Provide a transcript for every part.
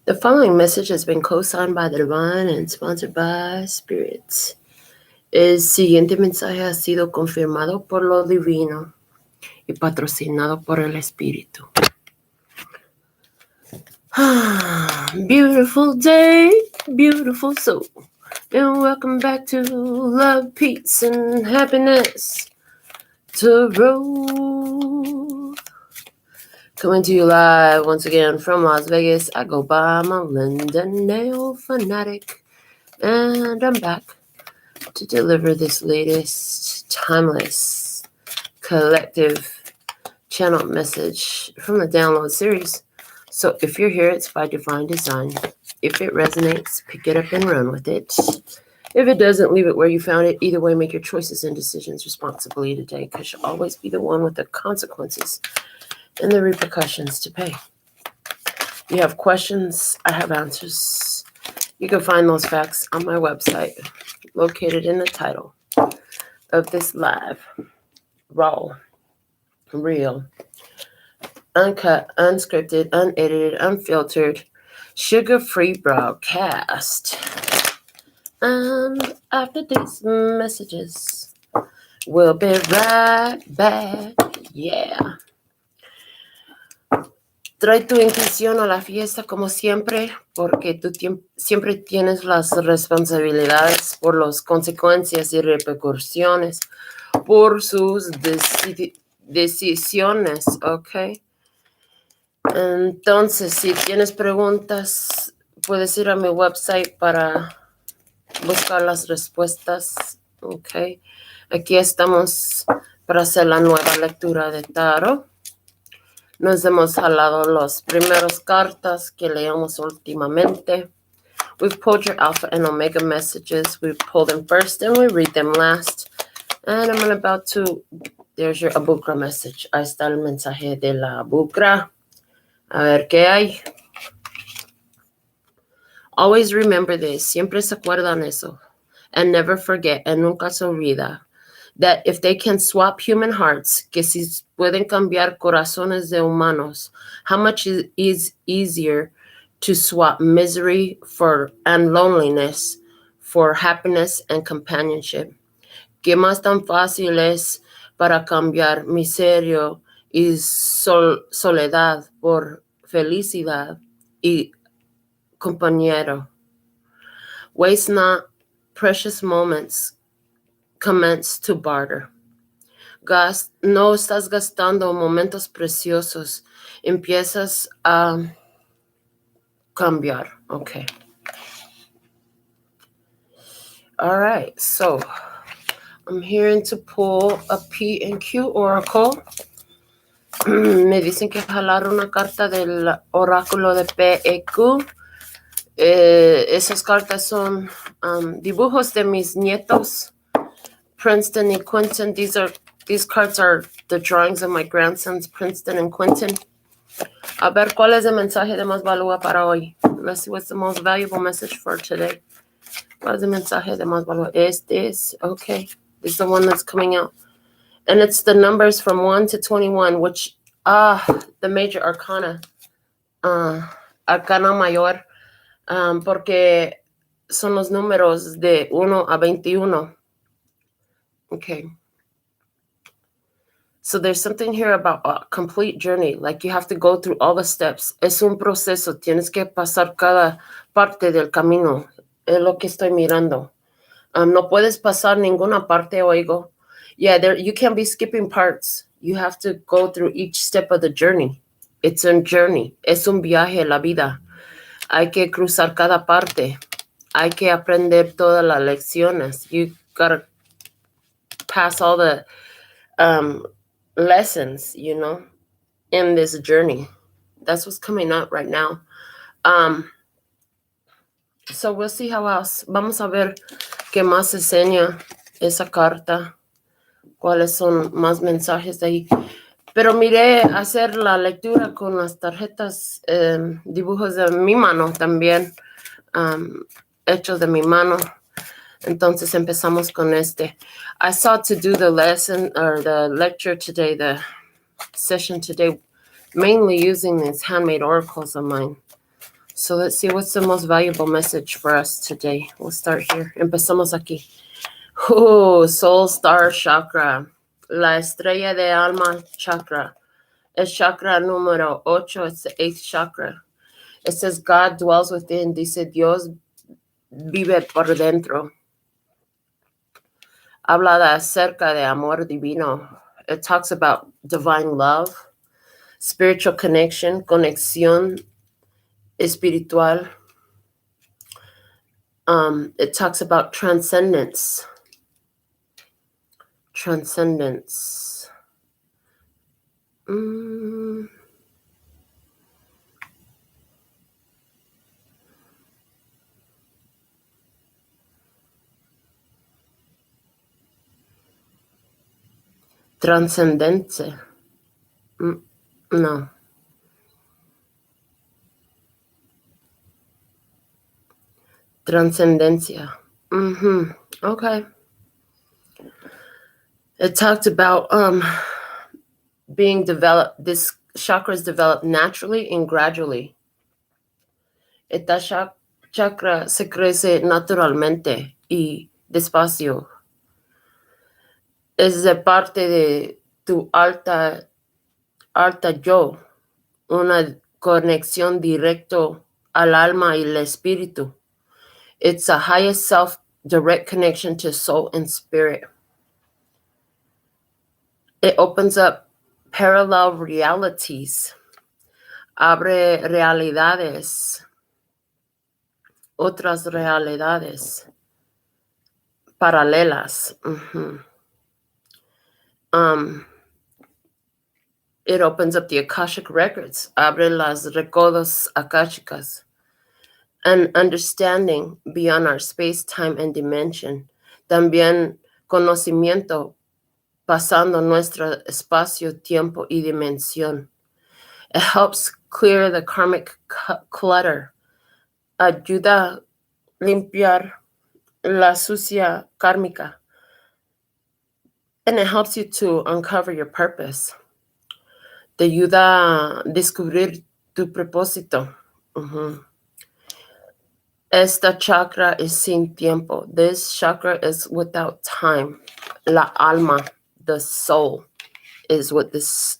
The following message has been co-signed by the Divine and sponsored by Spirits. El siguiente mensaje ha sido confirmado por lo divino y patrocinado por el Espíritu. Beautiful day, beautiful soul, and welcome back to Love, Peace, and Happiness Tarot. Coming to you live once again from Las Vegas. I go by Melinda NailFanatic, and I'm back to deliver this latest timeless collective channel message from the download series. So if you're here, it's by divine design. If it resonates, pick it up and run with it. If it doesn't, leave it where you found it. Either way, make your choices and decisions responsibly today, because you'll always be the one with the consequences and the repercussions to pay. You have questions, I have answers. You can find those facts on my website, located in the title of this live, raw, real, uncut, unscripted, unedited, unfiltered, sugar-free broadcast. And after these messages, we'll be right back. Yeah. Trae tu intuición a la fiesta como siempre, porque tú siempre tienes las responsabilidades por las consecuencias y repercusiones por sus decisiones, ¿ok? Entonces, si tienes preguntas, puedes ir a mi website para buscar las respuestas, ¿ok? Aquí estamos para hacer la nueva lectura de tarot. Nos hemos jalado las primeras cartas que leemos últimamente. We've pulled your alpha and omega messages. We pull them first and we read them last. And I'm about to... There's your Abukra message. Ahí está el mensaje de la Abukra. A ver qué hay. Always remember this. Siempre se acuerdan eso. And never forget. And nunca se olvida. That if they can swap human hearts, que si pueden cambiar corazones de humanos, how much is easier to swap misery and loneliness for happiness and companionship. Que más tan fácil es para cambiar miseria y soledad por felicidad y compañero. Waste not precious moments. Commence to barter. No estás gastando momentos preciosos. Empiezas a cambiar. Okay. All right. So I'm here to pull a P and Q oracle. Me dicen que jalar una carta del oráculo de P y Q. Esas cartas son dibujos de mis nietos. Princeton and Quentin. These cards are the drawings of my grandsons, Princeton and Quentin. A ver, ¿cuál es el mensaje de más valor para hoy? Let's see what's the most valuable message for today. ¿Cuál es el mensaje de más valor? This. Okay. This is the one that's coming out. And it's the numbers from 1 to 21, which, the major arcana. Arcana mayor. Porque son los números de 1 a 21. Okay. So there's something here about a complete journey. Like you have to go through all the steps. Es un proceso. Tienes que pasar cada parte del camino. Es lo que estoy mirando. No puedes pasar ninguna parte, oigo. Yeah, you can't be skipping parts. You have to go through each step of the journey. It's a journey. Es un viaje la vida. Hay que cruzar cada parte. Hay que aprender todas las lecciones. You gotta pass all the lessons, in this journey. That's what's coming up right now. So we'll see how else. Vamos a ver qué más enseña esa carta. Cuáles son más mensajes de ahí. Pero miré hacer la lectura con las tarjetas, dibujos de mi mano también, hechos de mi mano. Entonces empezamos con este. I sought to do the lesson or the lecture today, the session today, mainly using these handmade oracles of mine. So let's see what's the most valuable message for us today. We'll start here. Empezamos aquí. Oh, Soul Star Chakra. La estrella de alma chakra. Es chakra número 8. It's the 8th chakra. It says God dwells within. Dice Dios vive por dentro. Habla acerca de amor divino. It talks about divine love, spiritual connection, conexión espiritual. It talks about transcendence. Transcendence. Transcendence. No. Transcendencia. Okay. It talked about being developed. This chakra is developed naturally and gradually. Esta chakra se crece naturalmente y despacio. Es de parte de tu alta yo, una conexión directo al alma y el espíritu. It's a highest self, direct connection to soul and spirit. It opens up parallel realities. Abre realidades. Otras realidades. Paralelas. It opens up the Akashic records. Abre las recordos akashicas. An understanding beyond our space, time, and dimension. También conocimiento pasando nuestro espacio, tiempo, y dimensión. It helps clear the karmic clutter. Ayuda a limpiar la sucia kármica. And it helps you to uncover your purpose. Te ayuda a descubrir tu propósito. Esta chakra is sin tiempo. This chakra is without time. La alma, the soul, is what this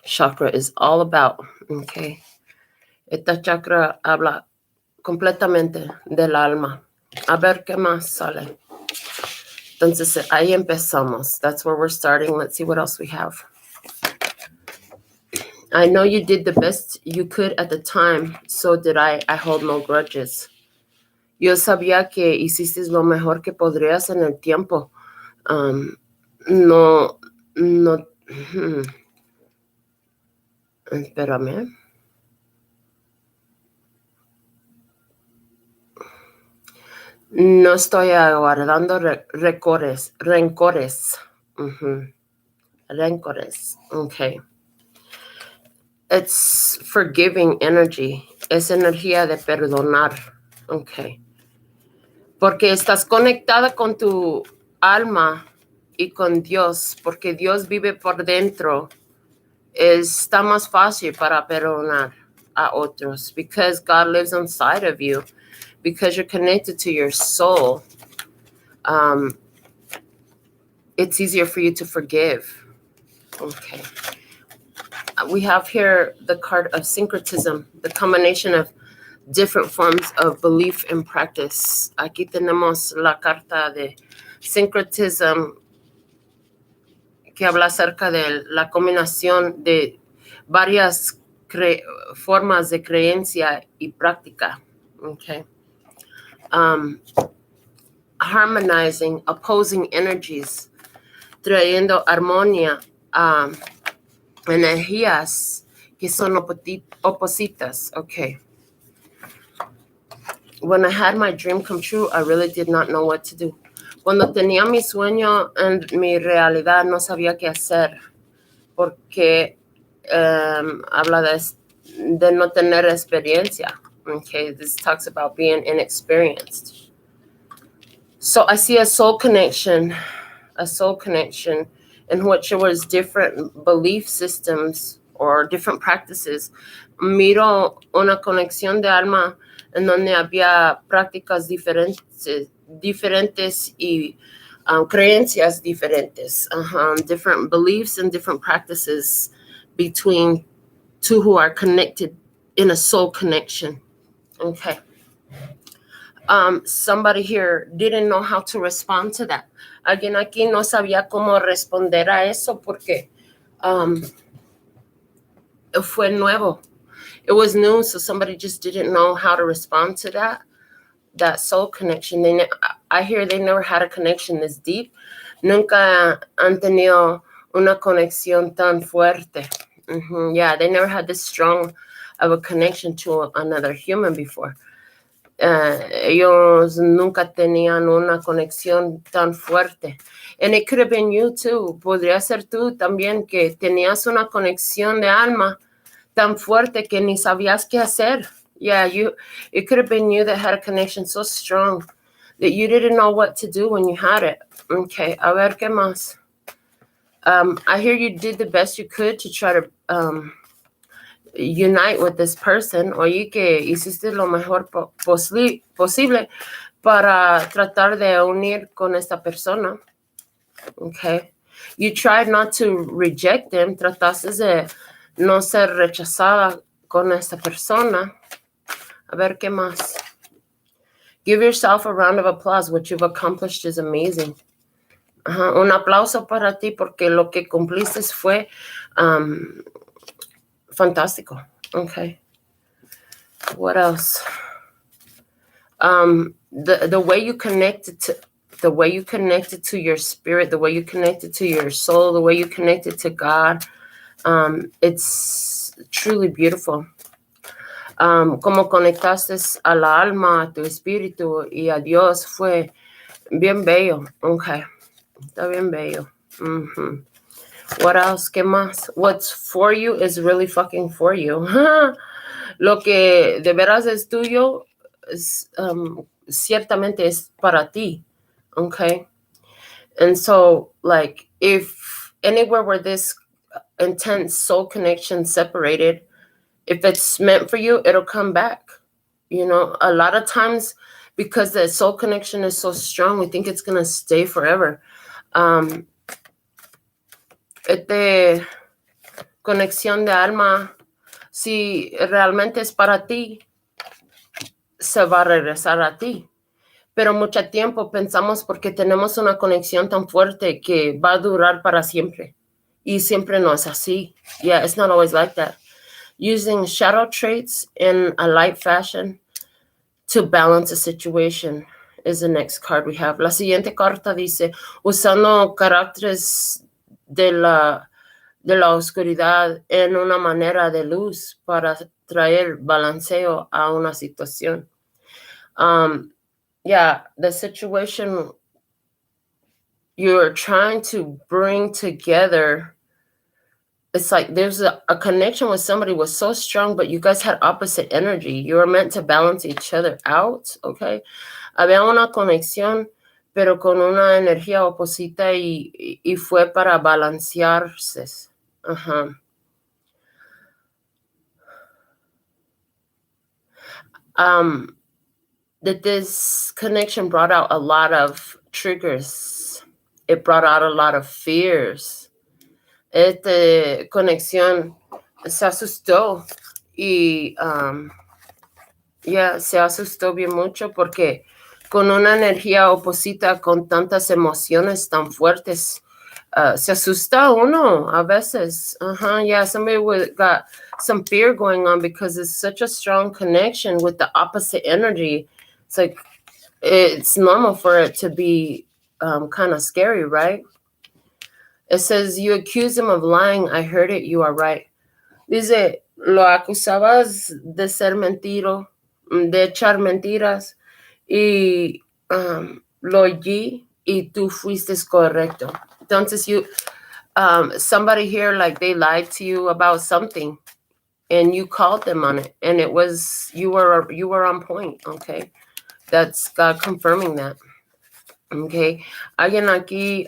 chakra is all about. Okay. Esta chakra habla completamente del alma. A ver qué más sale. Entonces, ahí empezamos. That's where we're starting. Let's see what else we have. I know you did the best you could at the time. So did I. I hold no grudges. Yo sabía que hiciste lo mejor que podrías en el tiempo. No. Espérame. No estoy aguardando rencores. Rencores. Okay. It's forgiving energy. Es energía de perdonar. Okay. Porque estás conectada con tu alma y con Dios. Porque Dios vive por dentro. Está más fácil para perdonar a otros. Because God lives inside of you. Because you're connected to your soul. It's easier for you to forgive. Okay. We have here the card of syncretism, the combination of different forms of belief and practice. Aquí tenemos la carta de syncretism, que habla acerca de la combinación de varias formas de creencia y práctica. Okay. Harmonizing opposing energies, trayendo armonía a energías que son opositas. Okay. When I had my dream come true, I really did not know what to do. Cuando tenía mi sueño en mi realidad, no sabía qué hacer. Porque habla de no tener experiencia. Okay, this talks about being inexperienced. So I see a soul connection in which there was different belief systems or different practices. Miro una conexión de alma en donde había prácticas diferentes y creencias diferentes, different beliefs and different practices between two who are connected in a soul connection. Okay. Somebody here didn't know how to respond to that. Alguien aquí no sabía cómo responder a eso porque fue nuevo. It was new, so somebody just didn't know how to respond to that soul connection. I hear they never had a connection this deep. Nunca han tenido una conexión tan fuerte. Yeah, they never had this strong of a connection to another human before. Ellos nunca tenían una conexión tan fuerte. And it could have been you too. Podría ser tú también que tenías una conexión de alma tan fuerte que ni sabías qué hacer. Yeah, it could have been you that had a connection so strong that you didn't know what to do when you had it. Okay, a ver qué más. I hear you did the best you could to try to unite with this person. Oye, que hiciste lo mejor posible para tratar de unir con esta persona. Okay. You tried not to reject them. Trataste de no ser rechazada con esta persona. A ver qué más. Give yourself a round of applause. What you've accomplished is amazing. Un aplauso para ti porque lo que cumpliste fue fantástico. Okay. What else? The way you connected to your spirit, the way you connected to your soul, the way you connected to God, it's truly beautiful. Como conectaste a la alma, a tu espíritu y a Dios fue bien bello. Okay. Está bien bello. What else? ¿Qué más? What's for you is really fucking for you. Lo que de veras es tuyo, ciertamente es para ti. Okay? And so, like, if anywhere where this intense soul connection separated, if it's meant for you, it'll come back. You know, a lot of times, because the soul connection is so strong, we think it's going to stay forever. Conexión de alma, si realmente es para ti, se va a regresar a ti. Pero mucho tiempo pensamos porque tenemos una conexión tan fuerte que va a durar para siempre. Y siempre no es así. Yeah, it's not always like that. Using shadow traits in a light fashion to balance a situation is the next card we have. La siguiente carta dice, usando caracteres de la oscuridad en una manera de luz para traer balanceo a una situación. Yeah, the situation you're trying to bring together, it's like there's a connection with somebody was so strong, but you guys had opposite energy. You were meant to balance each other out, okay? Había una conexión, pero con una energía oposita y fue para balancearse. That this connection brought out a lot of triggers. It brought out a lot of fears. Esta conexión se asustó y se asustó bien mucho porque con una energía oposita, con tantas emociones tan fuertes, se asusta uno a veces. Somebody got some fear going on because it's such a strong connection with the opposite energy. It's like, it's normal for it to be kind of scary, right? It says, you accuse him of lying. I heard it. You are right. Dice, lo acusabas de ser mentiro, de echar mentiras, y lo oí, y tú fuiste correcto. Entonces, somebody here, like, they lied to you about something, and you called them on it, and it was, you were on point, okay? That's God confirming that. Okay, alguien aquí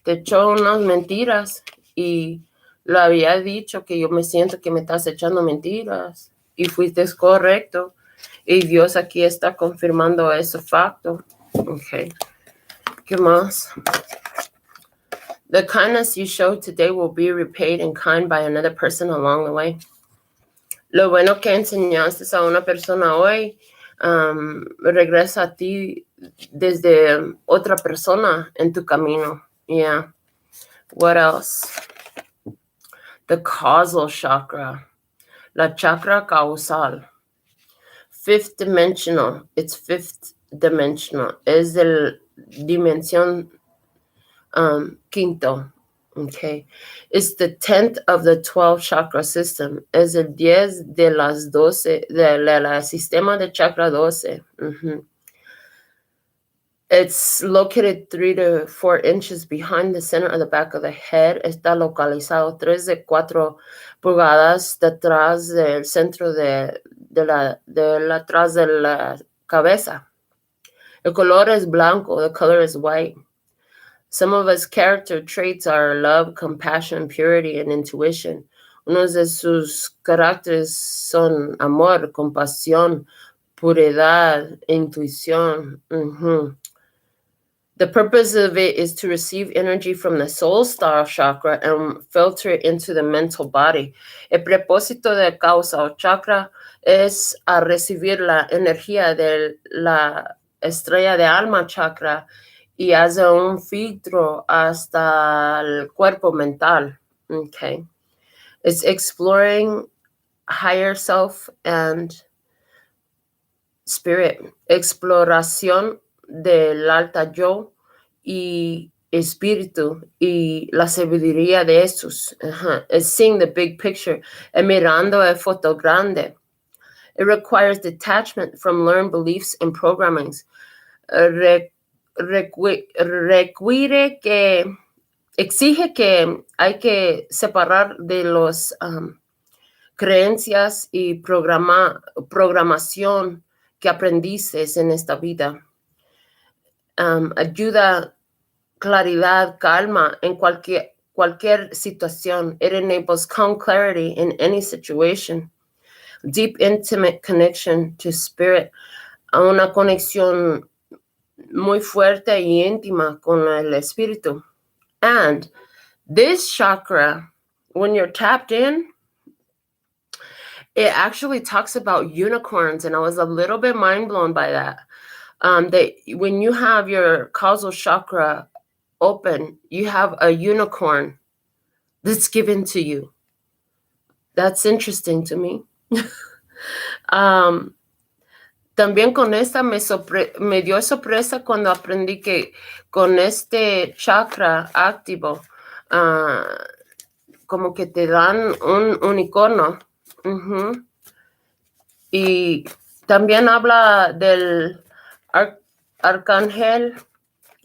te echó unas mentiras y lo había dicho que yo me siento que me estás echando mentiras y fuiste correcto. Y Dios aquí está confirmando ese facto. Ok. ¿Qué más? The kindness you show today will be repaid in kind by another person along the way. Lo bueno que enseñaste a una persona hoy regresa a ti desde otra persona en tu camino. Yeah. What else? The causal chakra. La chakra causal. Fifth dimensional. It's fifth dimensional. Es de dimensión quinto. Okay. It's the 10th of the 12 chakra system. Es el 10 de las 12 del sistema de chakra 12. It's located 3 to 4 inches behind the center of the back of the head. Está localizado 3 de 4 pulgadas detrás del centro de atrás de la cabeza. El color es blanco. The color is white. Some of his character traits are love, compassion, purity, and intuition. Unos de sus caracteres son amor, compasión, puridad, intuición. The purpose of it is to receive energy from the soul star chakra and filter it into the mental body. El propósito de causal chakra es a recibir la energía de la estrella de alma chakra y hace un filtro hasta el cuerpo mental. Okay. It's exploring higher self and spirit. Exploración del alta yo y espíritu y la sabiduría de esos. It's seeing the big picture. Mirando el foto grande. It requires detachment from learned beliefs and programmings. Exige que hay que separar de los creencias y programación que aprendiste en esta vida. Ayuda, claridad, calma en cualquier situación. It enables calm clarity in any situation. Deep, intimate connection to spirit. Una conexión muy fuerte y íntima con el espíritu. And this chakra, when you're tapped in, it actually talks about unicorns, and I was a little bit mind blown by that. That when you have your causal chakra open, you have a unicorn that's given to you. That's interesting to me. También con esta me dio sorpresa cuando aprendí que con este chakra activo, como que te dan un unicornio. Y también habla del arcángel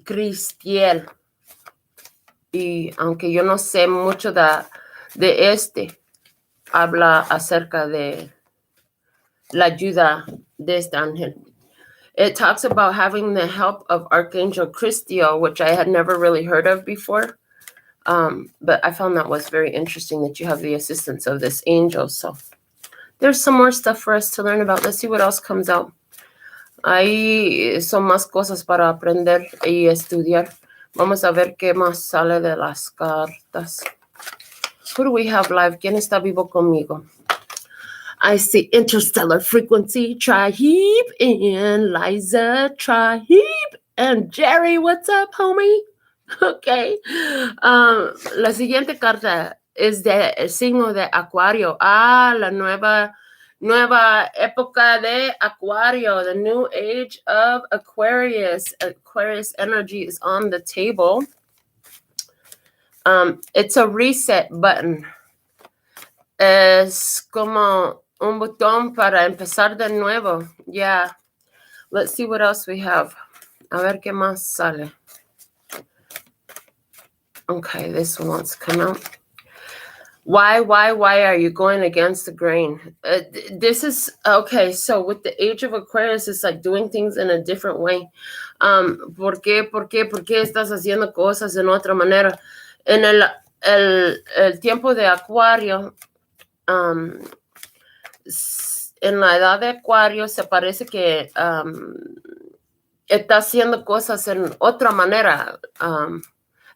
Cristiel. Y aunque yo no sé mucho de este, habla acerca de la ayuda de este ángel. It talks about having the help of Archangel Christiel, which I had never really heard of before. But I found that was very interesting that you have the assistance of this angel. So there's some more stuff for us to learn about. Let's see what else comes out. Ahí son más cosas para aprender y estudiar. Vamos a ver qué más sale de las cartas. Who do we have live? ¿Quién está vivo conmigo? I see Interstellar Frequency, Tribe, and Liza, Tribe, and Jerry. What's up, homie? Okay. La siguiente carta es el signo de Acuario. La nueva época de Acuario, the new age of Aquarius. Aquarius energy is on the table. It's a reset button. Es como un botón para empezar de nuevo. Yeah. Let's see what else we have. A ver qué más sale. Okay, this one wants to come out. Why are you going against the grain? This is, okay, so with the age of Aquarius, it's like doing things in a different way. ¿Por qué estás haciendo cosas en otra manera? En el el tiempo de Acuario, en la edad de Acuario se parece que está haciendo cosas en otra manera.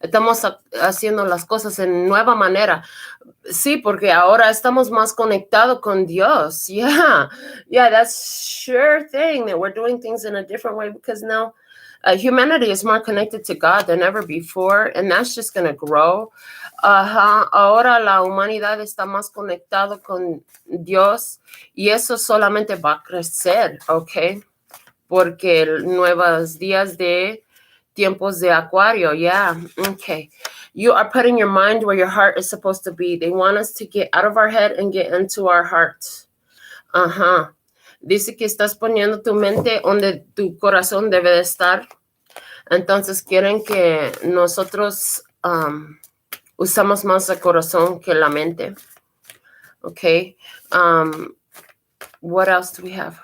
Estamos haciendo las cosas en nueva manera. Sí, porque ahora estamos más conectados con Dios. Yeah, that's sure thing that we're doing things in a different way because now humanity is more connected to God than ever before, and that's just going to grow. Ahora la humanidad está más conectado con Dios y eso solamente va a crecer, ¿ok? Porque nuevos días de tiempos de Acuario, yeah, okay. You are putting your mind where your heart is supposed to be. They want us to get out of our head and get into our heart. Dice que estás poniendo tu mente donde tu corazón debe de estar. Entonces quieren que nosotros usamos más el corazón que la mente. Okay. What else do we have?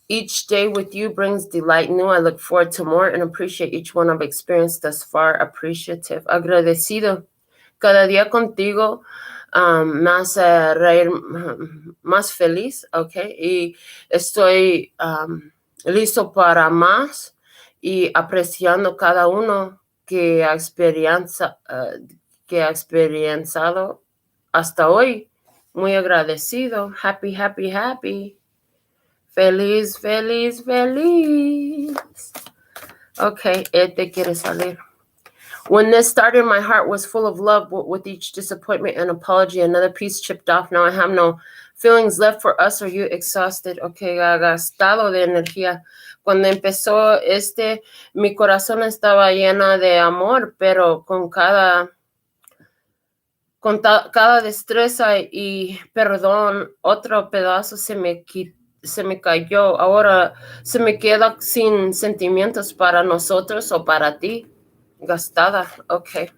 Each day with you brings delight new. I look forward to more and appreciate each one I've experienced thus far. Appreciative. Agradecido. Cada día contigo me hace reír más feliz, ¿ok? Y estoy listo para más y apreciando cada uno que ha experienciado hasta hoy. Muy agradecido. Happy, happy, happy. Feliz, feliz, feliz. Okay, quiere salir. When this started, my heart was full of love. With each disappointment and apology, another piece chipped off. Now I have no feelings left for us. Are you exhausted? Okay, gastado de energía. Cuando empezó mi corazón estaba llena de amor, pero con cada destreza y perdón, otro pedazo se me cayó. Ahora se me queda sin sentimientos para nosotros o para ti. Gastada. Okay.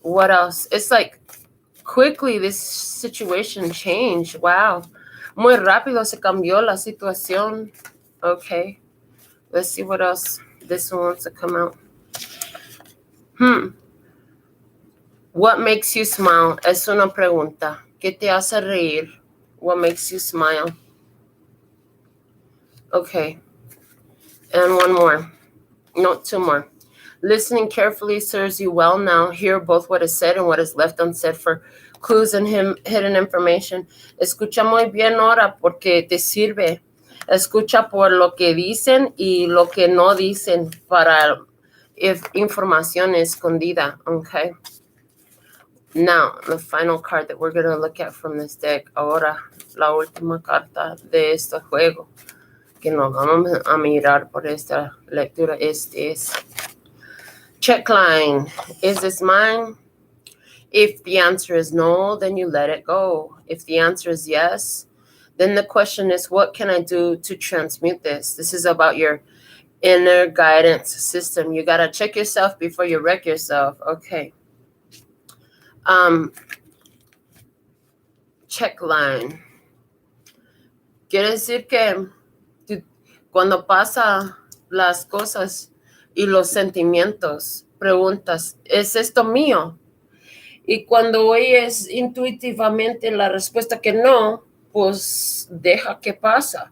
What else? It's like quickly this situation changed. Wow. Muy rápido se cambió la situación. Okay. Let's see what else this one wants to come out. What makes you smile? Es una pregunta. ¿Qué te hace reír? What makes you smile? Okay. And one more. No, two more. Listening carefully serves you well now. Hear both what is said and what is left unsaid for clues and hidden information. Escucha muy bien ahora porque te sirve. Escucha por lo que dicen y lo que no dicen para información escondida. Okay. Now, the final card that we're going to look at from this deck. Ahora, la última carta de este juego que nos vamos a mirar por esta lectura es check line. Is this mine? If the answer is no, then you let it go. If the answer is yes, then the question is, what can I do to transmute this? This is about your inner guidance system. You got to check yourself before you wreck yourself. Okay. Check line. Quiere decir que cuando pasa las cosas y los sentimientos, preguntas, ¿es esto mío? Y cuando oyes intuitivamente la respuesta que no, pues deja que pasa.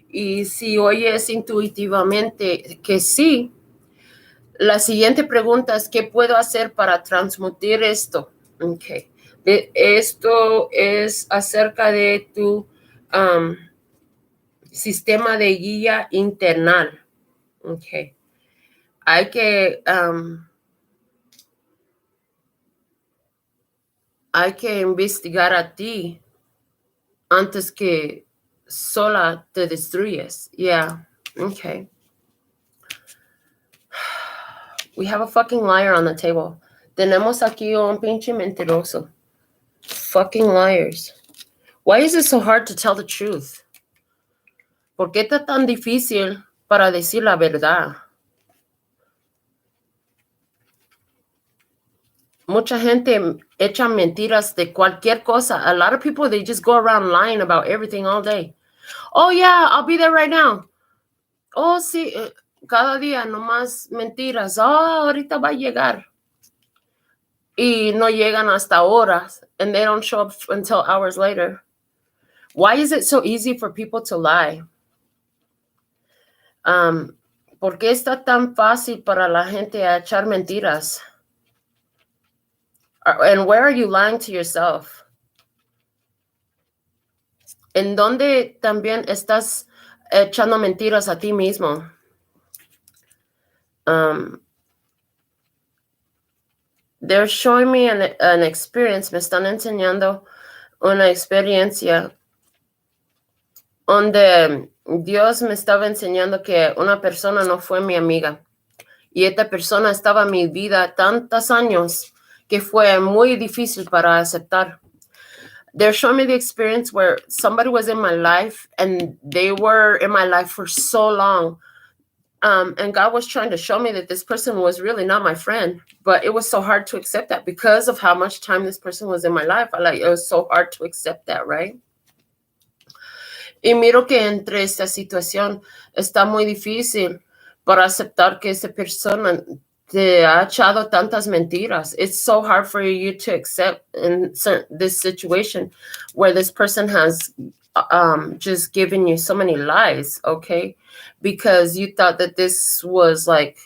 Y si oyes intuitivamente que sí, la siguiente pregunta es, ¿qué puedo hacer para transmutir esto? Okay. Esto es acerca de tu sistema de guía internal. Okay. Hay que investigar a ti antes que sola te destruyes. Yeah. Okay. We have a fucking liar on the table. Tenemos aquí un pinche mentiroso. Fucking liars. Why is it so hard to tell the truth? ¿Por qué está tan difícil para decir la verdad? Mucha gente echa mentiras de cualquier cosa. A lot of people, they just go around lying about everything all day. Oh, yeah, I'll be there right now. Oh, sí. cada día nomás mentiras. Oh, ahorita va a llegar. Y no llegan hasta horas. And they don't show up until hours later. Why is it so easy for people to lie? ¿Por qué está tan fácil para la gente echar mentiras? And where are you lying to yourself? ¿En dónde también estás echando mentiras a ti mismo? They're showing me an experience. Me están enseñando una experiencia donde Dios me estaba enseñando que una persona no fue mi amiga. Y esta persona estaba en mi vida tantos años que fue muy difícil para aceptar. They're showing me the experience where somebody was in my life and they were in my life for so long. And God was trying to show me that this person was really not my friend, but it was so hard to accept that because of how much time this person was in my life. It was so hard to accept that, right? Y miro que entre esta situación está muy difícil para aceptar que esa persona te ha echado tantas mentiras. It's so hard for you to accept in this situation where this person has just given you so many lies, okay? Because you thought that this was like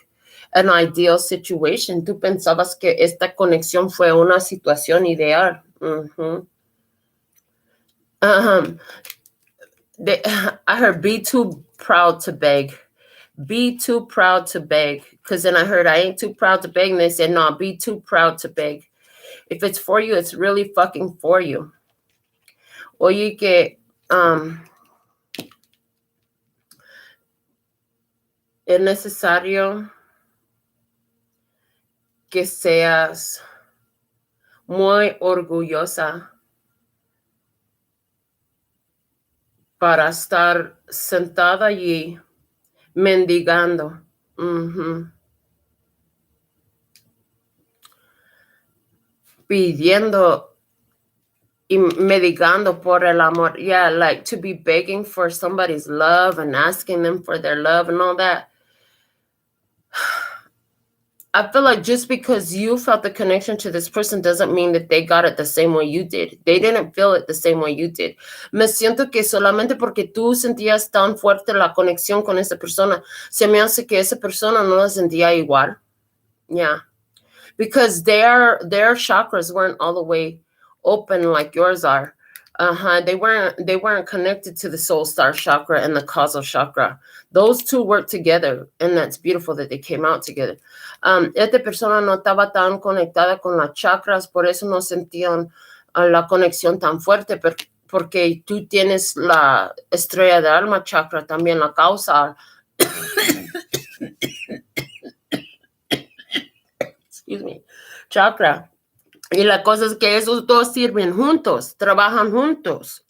an ideal situation. Tú pensabas que esta conexión fue una situación ideal. I heard be too proud to beg. Be too proud to beg. Because then I heard I ain't too proud to beg. And they said, no, be too proud to beg. If it's for you, it's really fucking for you. Oye, que es necesario que seas muy orgullosa para estar sentada allí mendigando. Pidiendo y mendigando por el amor. Yeah, like to be begging for somebody's love and asking them for their love and all that. I feel like just because you felt the connection to this person doesn't mean that they got it the same way you did. They didn't feel it the same way you did. Me siento que solamente porque tú sentías tan fuerte la conexión con esa persona, se me hace que esa persona no la sentía igual. Yeah. Because their chakras weren't all the way open like yours are. They weren't connected to the soul star chakra and the causal chakra. Those two work together, and that's beautiful that they came out together. Esta persona no estaba tan conectada con las chakras, por eso no sentían la conexión tan fuerte, porque tú tienes la estrella de alma chakra, también la causa. Excuse me. Chakra. Y la cosa es que esos dos sirven juntos, trabajan juntos.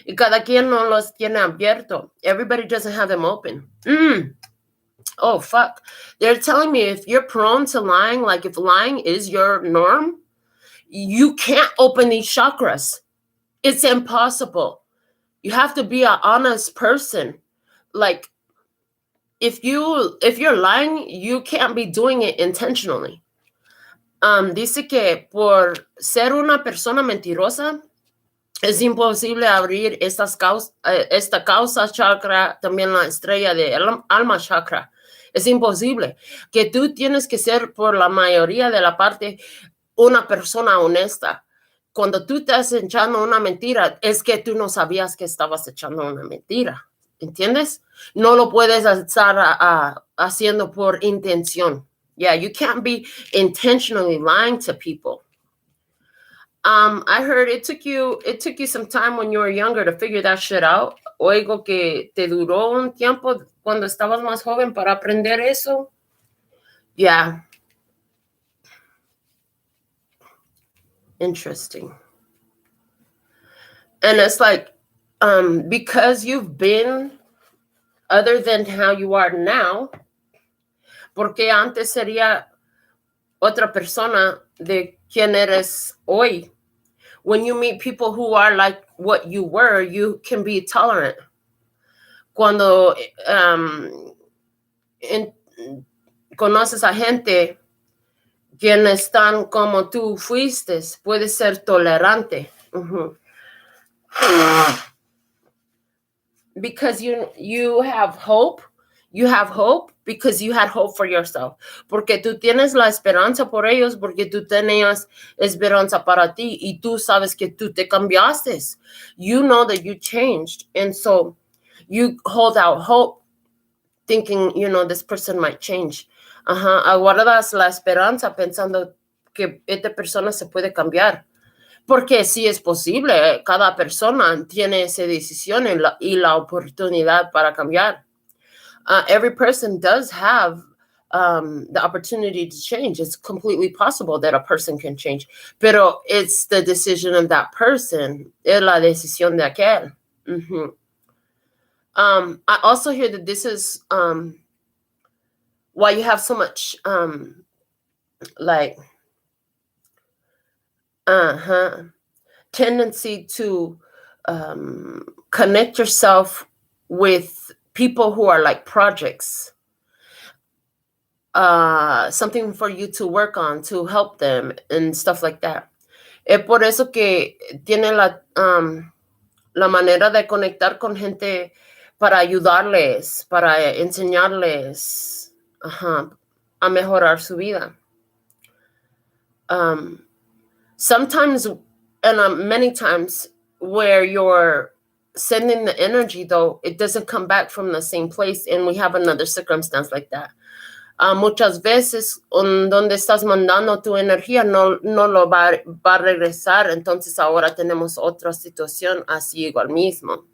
Y cada quien no los tiene abierto. Everybody doesn't have them open. Oh, fuck. They're telling me if you're prone to lying, like if lying is your norm, you can't open these chakras. It's impossible. You have to be an honest person. Like, if you're lying, you can't be doing it intentionally. Dice que por ser una persona mentirosa, es imposible abrir esta causa chakra, también la estrella de alma chakra. Es imposible. Que tú tienes que ser por la mayoría de la parte una persona honesta. Cuando tú estás echando una mentira, es que tú no sabías que estabas echando una mentira. ¿Entiendes? No lo puedes estar haciendo por intención. Yeah, you can't be intentionally lying to people. I heard it took you some time when you were younger to figure that shit out. Oigo que te duró un tiempo cuando estabas más joven para aprender eso. Yeah. Interesting. And it's like, because you've been other than how you are now, porque antes sería otra persona de quien eres hoy. When you meet people who are like what you were, you can be tolerant. Cuando conoces a gente quienes están como tú fuiste, puedes ser tolerante. Because you have hope. You have hope because you had hope for yourself. Porque tú tienes la esperanza por ellos, porque tú tenías esperanza para ti y tú sabes que tú te cambiaste. You know that you changed. And so you hold out hope thinking, this person might change. Aguardas la esperanza pensando que esta persona se puede cambiar. Porque sí es posible, cada persona tiene esa decisión y la oportunidad para cambiar. Every person does have the opportunity to change. It's completely possible that a person can change, pero it's the decision of that person. Es la decisión de aquel. I also hear that this is why you have so much tendency to connect yourself with people who are like projects, something for you to work on, to help them and stuff like that. Es por eso que tiene la manera de conectar con gente para ayudarles, para enseñarles a mejorar su vida. Sometimes, and many times, where you're sending the energy, though, it doesn't come back from the same place, and we have another circumstance like that. Muchas veces, donde estás mandando tu energía, no lo va a regresar, entonces ahora tenemos otra situación así igual mismo.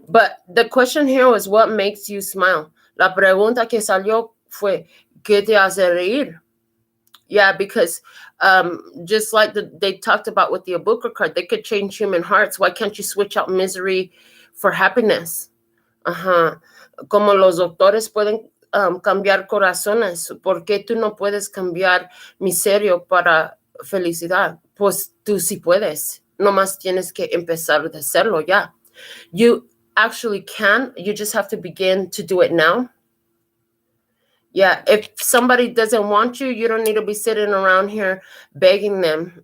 But the question here was, what makes you smile? La pregunta que salió fue, ¿qué te hace reír? Yeah, because just like they talked about with the Abuka card, they could change human hearts. Why can't you switch out misery for happiness? Como los doctores pueden cambiar corazones, ¿por qué tú no puedes cambiar miseria para felicidad? Pues tú sí puedes. Nomás tienes que empezar de hacerlo ya. You actually can. You just have to begin to do it now. Yeah, if somebody doesn't want you, you don't need to be sitting around here begging them.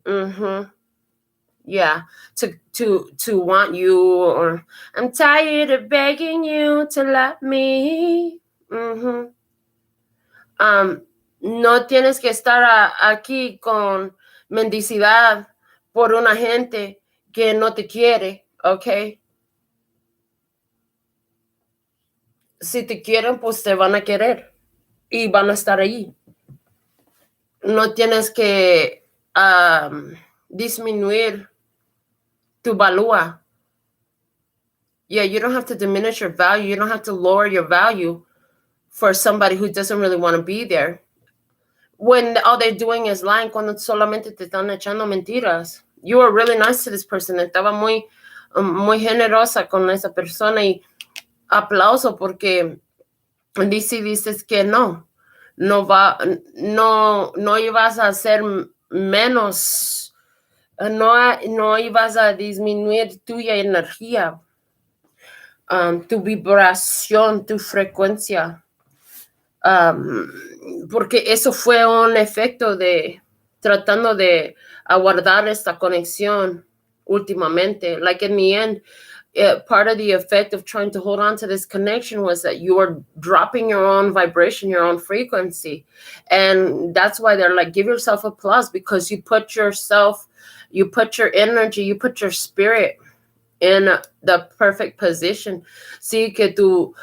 Yeah, to want you, or I'm tired of begging you to love me. No tienes que estar aquí con mendicidad por una gente que no te quiere, ¿ok? Si te quieren, pues te van a querer y van a estar ahí. No tienes que disminuir tu valor. Yeah, you don't have to diminish your value. You don't have to lower your value for somebody who doesn't really want to be there. When all they're doing is lying, cuando solamente te están echando mentiras. You were really nice to this person. Estaba muy generosa con esa persona y aplauso porque dices que no ibas a hacer menos, no ibas a disminuir tu energía, tu vibración, tu frecuencia, porque eso fue un efecto de tratando de aguardar esta conexión últimamente. Like in the end, part of the effect of trying to hold on to this connection was that you were dropping your own vibration, your own frequency. And that's why they're like, give yourself applause, because you put your energy, you put your spirit in the perfect position. Sí, que tú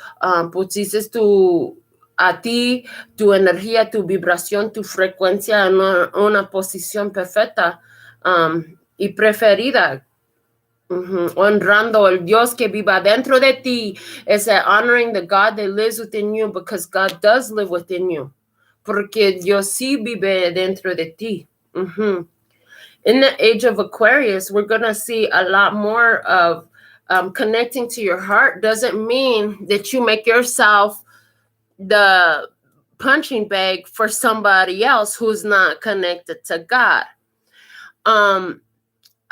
pusiste a ti, tu energía, tu vibración, tu frecuencia en una posición perfecta y preferida. Honrando el Dios que viva dentro de ti. It's honoring the God that lives within you, because God does live within you. Porque Dios sí vive dentro de ti. In the age of Aquarius, we're going to see a lot more of connecting to your heart. Doesn't mean that you make yourself the punching bag for somebody else who's not connected to God.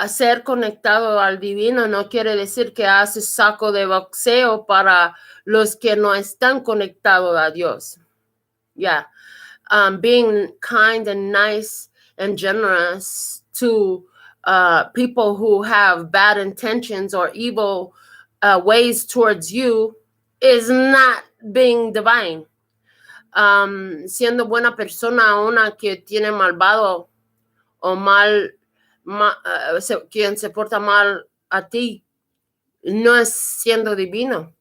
ser conectado al divino no quiere decir que haces saco de boxeo para los que no están conectados a Dios. Yeah. Being kind and nice and generous to people who have bad intentions or evil ways towards you is not being divine. Siendo buena persona a una que tiene malvado o quien se porta mal a ti, no es siendo divino.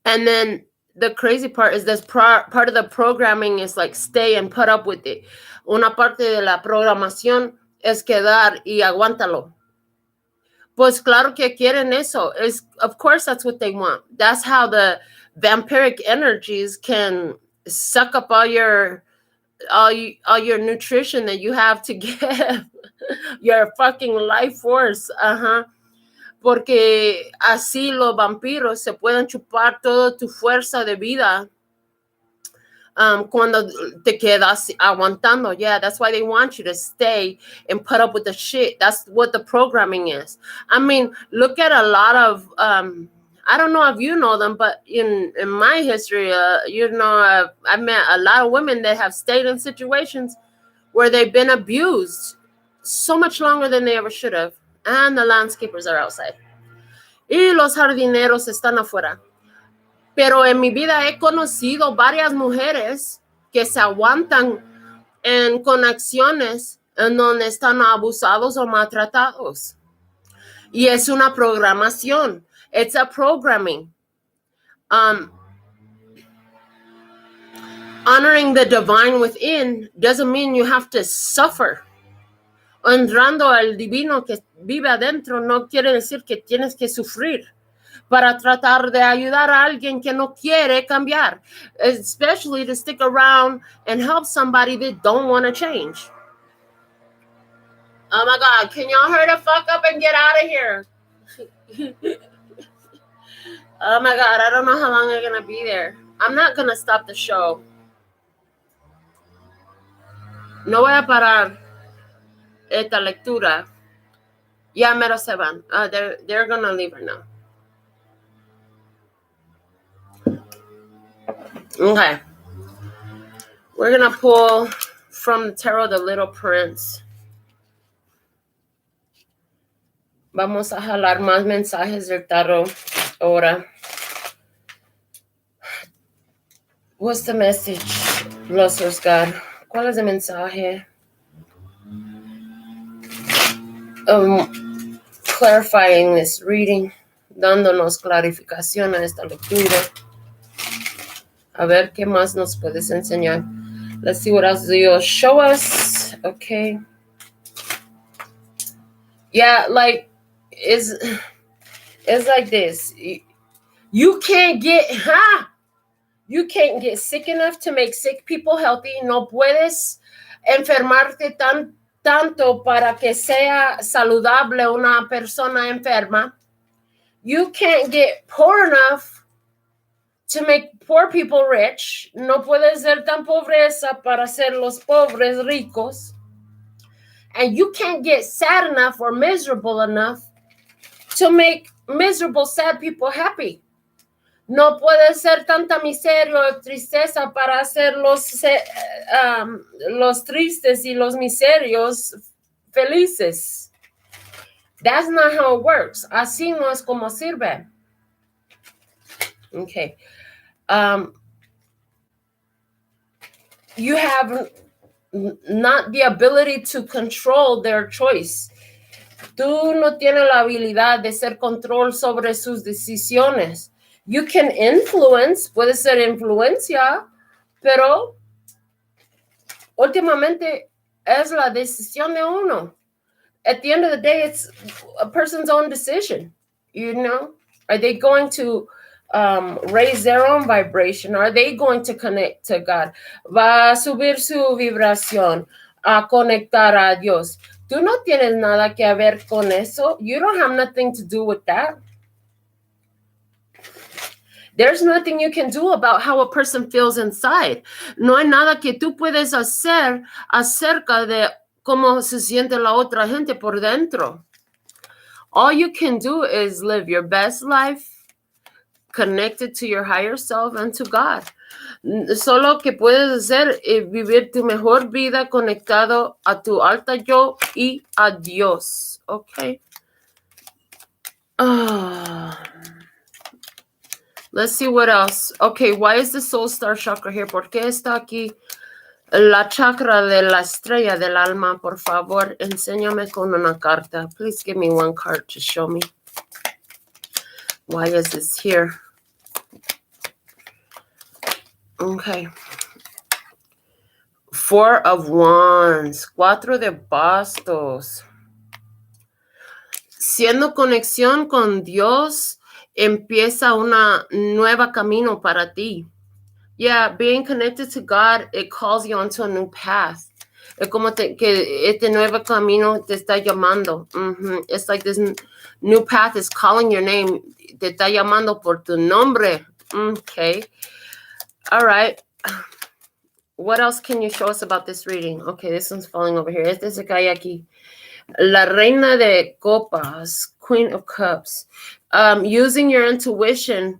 And then the crazy part is this part of the programming is like stay and put up with it. Una parte de la programación es quedar y aguántalo. Pues claro que quieren eso. Of course, that's what they want. That's how the vampiric energies can suck up all your nutrition that you have to give. Your fucking life force. Porque así los vampiros se pueden chupar toda tu fuerza de vida cuando te quedas aguantando. Yeah, that's why they want you to stay and put up with the shit. That's what the programming is. I mean, look at a lot of, I don't know if you know them, but in my history, I've met a lot of women that have stayed in situations where they've been abused so much longer than they ever should have. And the landscapers are outside. Y los jardineros están afuera. Pero en mi vida he conocido varias mujeres que se aguantan en conexiones en donde están abusados o maltratados. Y es una programación. It's a programming. Honoring the divine within doesn't mean you have to suffer. Honrando al divino que vive adentro no quiere decir que tienes que sufrir para tratar de ayudar a alguien que no quiere cambiar, especially to stick around and help somebody that don't want to change. Oh my God, can y'all hurry the fuck up and get out of here? Oh my God, I don't know how long I'm going to be there. I'm not going to stop the show. No voy a parar esta lectura. Ya mero se van. They're going to leave her now. Okay. We're going to pull from the tarot the Little Prince. Vamos a jalar más mensajes del tarot ahora. What's the message, Blessers God? ¿Cuál es el mensaje? Clarifying this reading, dándonos clarificación a esta lectura. A ver qué más nos puedes enseñar. Let's see what else you'll show us. Okay. Yeah, like it's like this. You can't get sick enough to make sick people healthy. No puedes enfermarte tanto para que sea saludable una persona enferma. You can't get poor enough to make poor people rich. No puede ser tan pobreza para hacer los pobres ricos. And you can't get sad enough or miserable enough to make miserable, sad people happy. No puede ser tanta miseria o tristeza para hacer los tristes y los miserios felices. That's not how it works. Así no es como sirve. Okay. You have not the ability to control their choice. Tú no tienes la habilidad de hacer control sobre sus decisiones. You can influence, puede ser influencia, pero últimamente es la decisión de uno. At the end of the day, it's a person's own decision. You know, are they going to raise their own vibration? Are they going to connect to God? Va a subir su vibración, a conectar a Dios. Tú no tienes nada que ver con eso. You don't have nothing to do with that. There's nothing you can do about how a person feels inside. No hay nada que tú puedes hacer acerca de cómo se siente la otra gente por dentro. All you can do is live your best life connected to your higher self and to God. Solo que puedes hacer es vivir tu mejor vida conectado a tu alta yo y a Dios. Okay. Let's see what else. Okay, why is the soul star chakra here? ¿Por qué está aquí la chakra de la estrella del alma? Por favor, enséñame con una carta. Please give me one card to show me. Why is this here? Okay. Four of Wands. Cuatro de bastos. Siendo conexión con Dios, empieza una nueva camino para ti. Yeah, being connected to God, it calls you onto a new path. Es como que este nuevo camino te está llamando. It's like this new path is calling your name. Te está llamando por tu nombre. Okay. All right. What else can you show us about this reading? Okay, this one's falling over here. Este se cae aquí. La Reina de Copas, Queen of Cups. Using your intuition.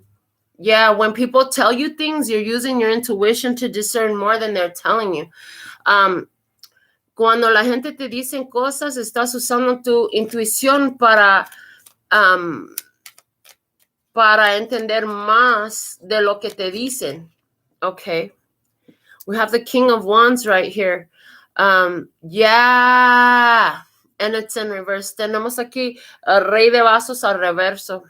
Yeah, when people tell you things, you're using your intuition to discern more than they're telling you. Cuando la gente te dice cosas, estás usando tu intuición para entender más de lo que te dicen. Okay. We have the King of Wands right here. Yeah. And it's in reverse. Tenemos aquí el Rey de Vasos al reverso.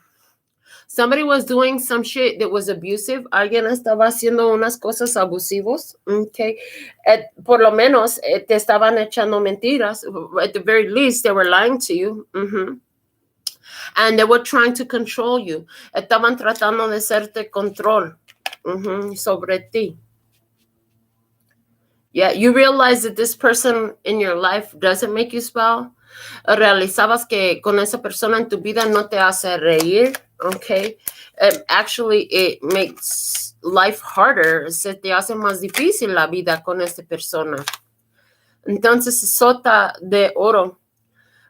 Somebody was doing some shit that was abusive. Alguien estaba haciendo unas cosas abusivos. Okay. Por lo menos te estaban echando mentiras. At the very least, they were lying to you. And they were trying to control you. Estaban tratando de hacerte control sobre ti. Yeah, you realize that this person in your life doesn't make you smile. Realizabas que con esa persona en tu vida no te hace reír, okay? Actually, it makes life harder. Se te hace más difícil la vida con esta persona. Entonces, sota de oro.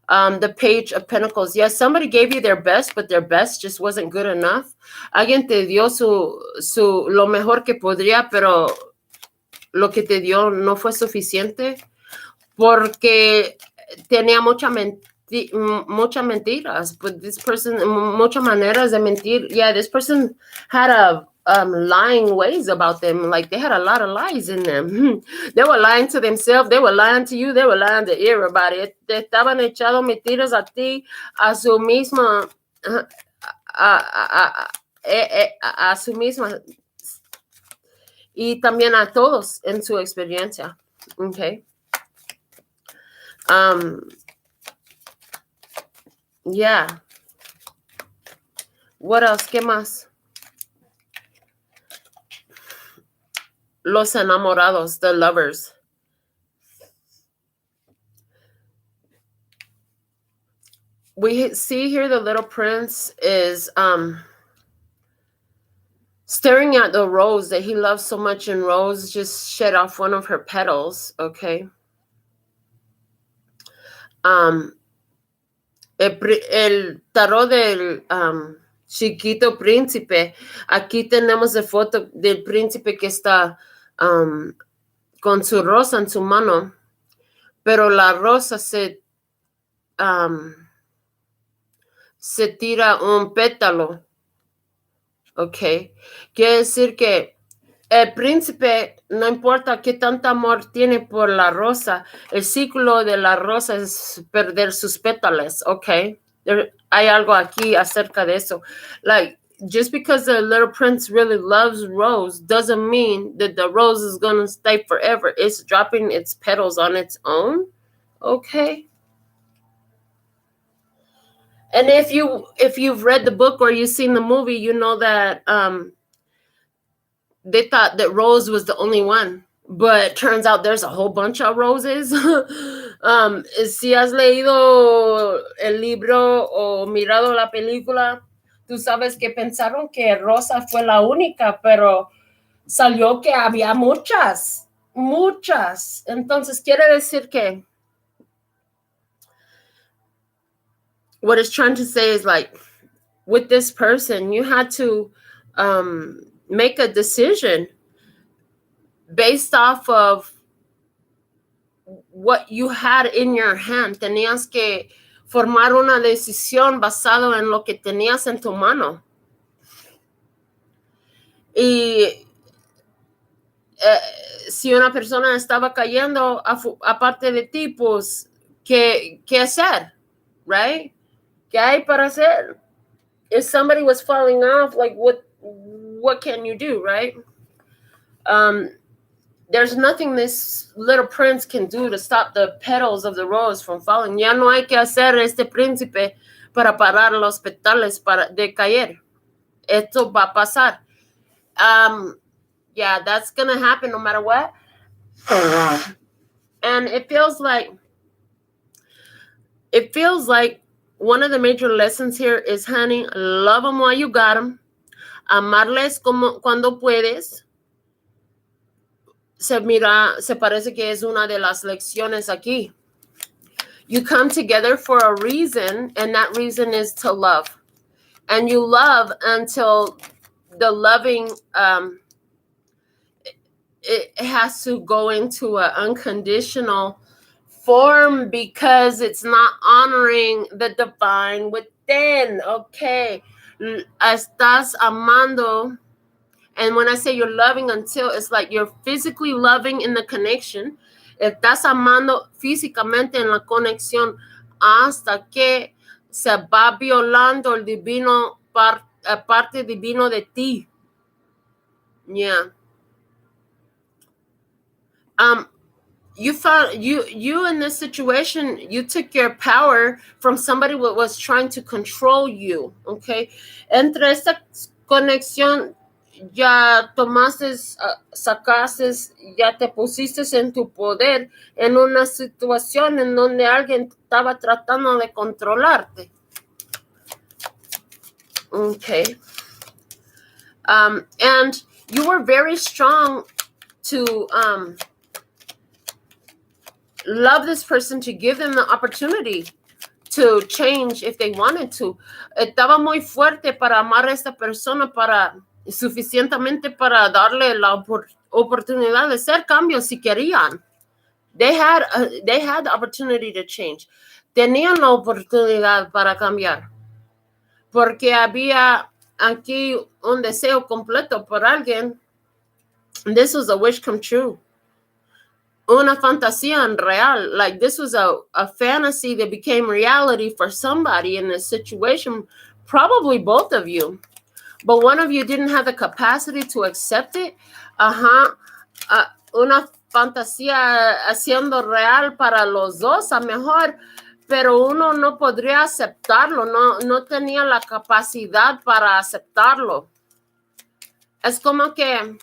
The Page of Pentacles. Yes, somebody gave you their best, but their best just wasn't good enough. Alguien te dio lo mejor que podría, pero lo que te dio no fue suficiente porque tenía muchas mentiras. But this person, muchas maneras de mentir. Yeah, this person had lying ways about them. Like they had a lot of lies in them. They were lying to themselves. They were lying to you. They were lying to everybody. Te estaban echando mentiras a ti, a su misma, a su misma. Y también a todos en su experiencia. Okay. Yeah. What else? ¿Qué más? Los enamorados, the lovers. We see here the little prince is staring at the rose that he loves so much, and Rose just shed off one of her petals, okay? El tarot del chiquito príncipe. Aquí tenemos la foto del príncipe que está con su rosa en su mano, pero la rosa se tira un pétalo. Ok, quiere decir que el príncipe, no importa qué tanto amor tiene por la rosa, el ciclo de la rosa es perder sus pétalos, ok. Hay algo aquí acerca de eso. Like, just because the little prince really loves Rose doesn't mean that the rose is going to stay forever. It's dropping its petals on its own, okay. And if you've read the book or you've seen the movie, you know that they thought that Rose was the only one, but turns out there's a whole bunch of roses. Si has leído el libro o mirado la película, tú sabes que pensaron que Rosa fue la única, pero salió que había muchas. Entonces quiere decir que what it's trying to say is like, with this person, you had to make a decision based off of what you had in your hand. Tenías que formar una decisión basado en lo que tenías en tu mano. Y si una persona estaba cayendo aparte de ti, pues, ¿qué hacer? Right? ¿Qué hay para hacer? If somebody was falling off, like, what can you do, right? There's nothing this little prince can do to stop the petals of the rose from falling. Ya no hay que hacer este príncipe para parar los petales de caer. Esto va a pasar. Yeah, that's gonna happen no matter what. And it feels like one of the major lessons here is, honey, love them while you got them. Amarles como cuando puedes. Se parece que es una de las lecciones aquí. You come together for a reason, and that reason is to love. And you love until the loving, it has to go into an unconditional form, because it's not honoring the divine within. Okay. Estás amando. And when I say you're loving until, it's like you're physically loving in the connection. Estás amando físicamente en la conexión hasta que se va violando el divino, parte divino de ti. Yeah. You found you in this situation, you took your power from somebody who was trying to control you. Okay. Entre esta conexión, ya tomaste, sacaste, ya te pusiste en tu poder en una situación en donde alguien estaba tratando de controlarte. Okay. And you were very strong to love this person, to give them the opportunity to change if they wanted to. Estaba muy fuerte para amar a esta persona, suficientemente para darle la oportunidad de hacer cambios si querían. They had the opportunity to change. Tenían la oportunidad para cambiar. Porque había aquí un deseo completo por alguien. This was a wish come true. Una fantasía en real. Like, this was a fantasy that became reality for somebody in this situation. Probably both of you. But one of you didn't have the capacity to accept it. Una fantasía haciendo real para los dos, a mejor, pero uno no podría aceptarlo, no tenía la capacidad para aceptarlo. Es como que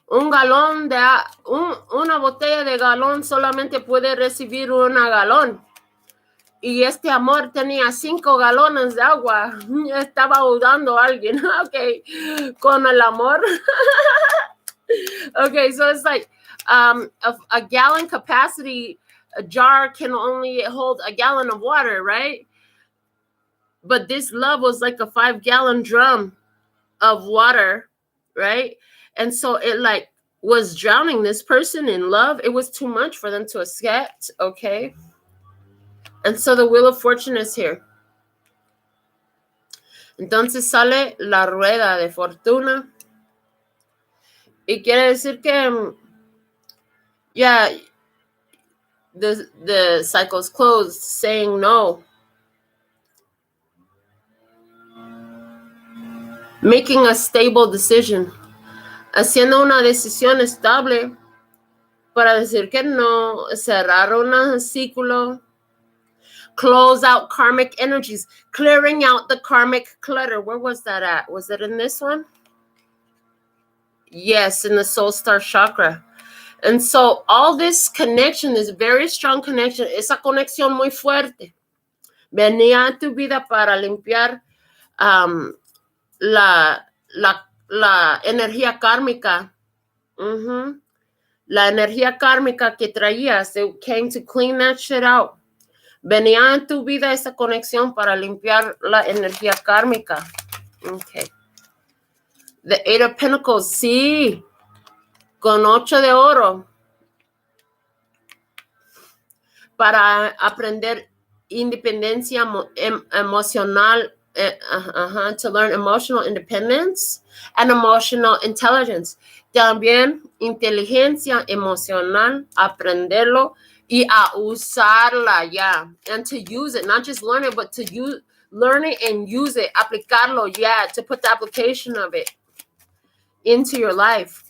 un galón una botella de galón solamente puede recibir una galón. Y este amor tenía 5 galones de agua. Estaba ahogando a alguien. Okay. Con el amor. Okay, so it's like a gallon capacity, a jar can only hold a gallon of water, right? But this love was like a 5-gallon drum of water, right? And so it like was drowning this person in love. It was too much for them to accept, okay? And so the Wheel of Fortune is here. Entonces sale la rueda de fortuna. Y quiere decir que, yeah, the cycle's closed, saying no. Making a stable decision. Haciendo una decisión estable para decir que no, cerrar un ciclo. Close out karmic energies, clearing out the karmic clutter. Where was that at? Was it in this one? Yes, in the soul star chakra. And so all this connection, this very strong connection, esa conexión muy fuerte, venía a tu vida para limpiar la energía kármica. La energía kármica que traías, it came to clean that shit out. Venía en tu vida esa conexión para limpiar la energía kármica. Okay. The Eight of Pentacles, sí, con 8 de oro. Para aprender independencia emocional, to learn emotional independence and emotional intelligence. También inteligencia emocional, aprenderlo y a usarla, yeah. And to use it, not just learn it, but to learn it and use it, aplicarlo, yeah, to put the application of it into your life.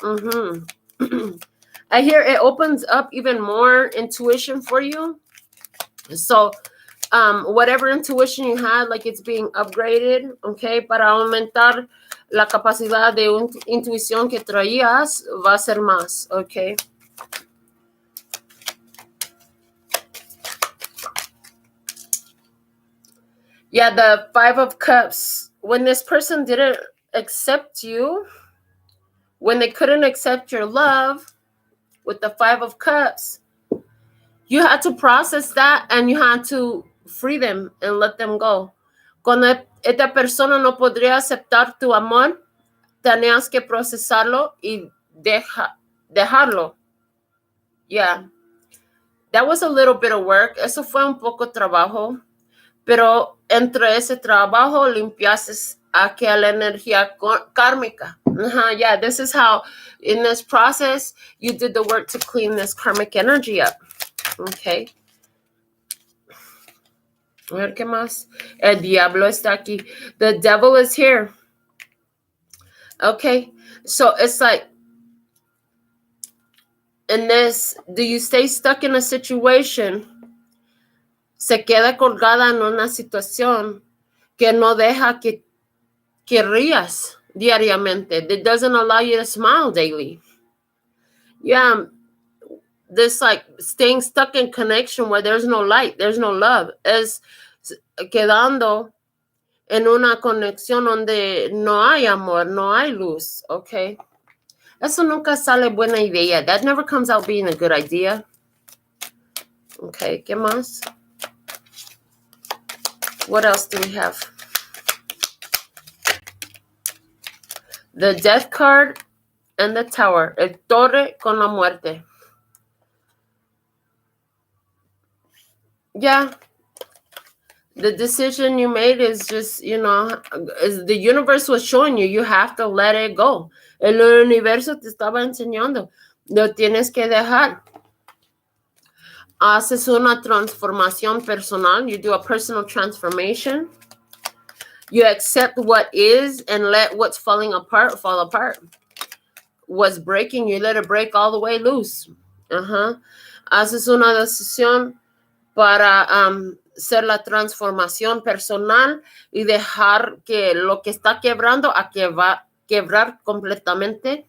I hear it opens up even more intuition for you. So, whatever intuition you had, like it's being upgraded, okay, para aumentar la capacidad de intuición que traías, va a ser más, okay. Yeah, the Five of Cups. When this person didn't accept you, when they couldn't accept your love, with the Five of Cups, you had to process that and you had to free them and let them go. Cuando esta persona no podría aceptar tu amor, tenías que procesarlo y dejarlo. Yeah. That was a little bit of work. Eso fue un poco trabajo. Pero entre ese trabajo limpiaste aquella energía kármica. Yeah, this is how, in this process, you did the work to clean this karmic energy up. Okay. A ver qué más. El diablo está aquí. The devil is here. Okay. So it's like, in this, do you stay stuck in a situation? Se queda colgada en una situación que no deja que rías diariamente. That doesn't allow you to smile daily. Yeah. This like staying stuck in connection where there's no light, there's no love. Es quedando en una conexión donde no hay amor, no hay luz, okay? Eso nunca sale buena idea. That never comes out being a good idea. Okay, ¿qué más? What else do we have? The Death card and the Tower. El Torre con la Muerte. Yeah. The decision you made is just, the universe was showing you have to let it go. El universo te estaba enseñando. Lo tienes que dejar. Haces una transformación personal. You do a personal transformation. You accept what is and let what's falling apart fall apart. What's breaking, you let it break all the way loose. Haces una decisión para ser la transformación personal y dejar que lo que está quebrando a que va a quebrar completamente.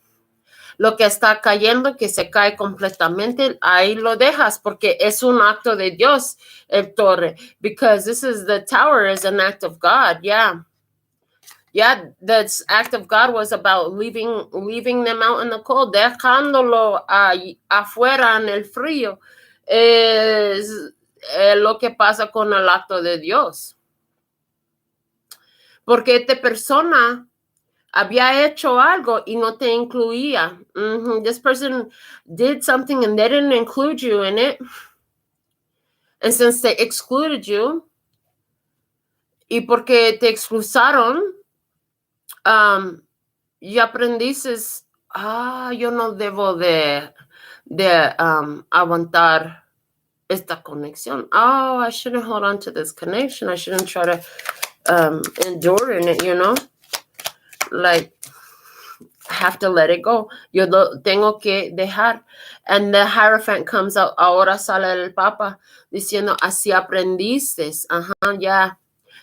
Lo que está cayendo, que se cae completamente, ahí lo dejas porque es un acto de Dios, el torre. Because the tower is an act of God, yeah. Yeah, the act of God was about leaving them out in the cold, dejándolo afuera en el frío. Es lo que pasa con el acto de Dios. Porque esta persona había hecho algo y no te incluía. This person did something and they didn't include you in it. And since they excluded you, y porque te expulsaron, y aprendiste, yo no debo de aguantar esta conexión. I shouldn't hold on to this connection. I shouldn't try to endure in it, Like, I have to let it go. Yo lo tengo que dejar. And the Hierophant comes out. Ahora sale el Papa diciendo, así aprendiste. Yeah.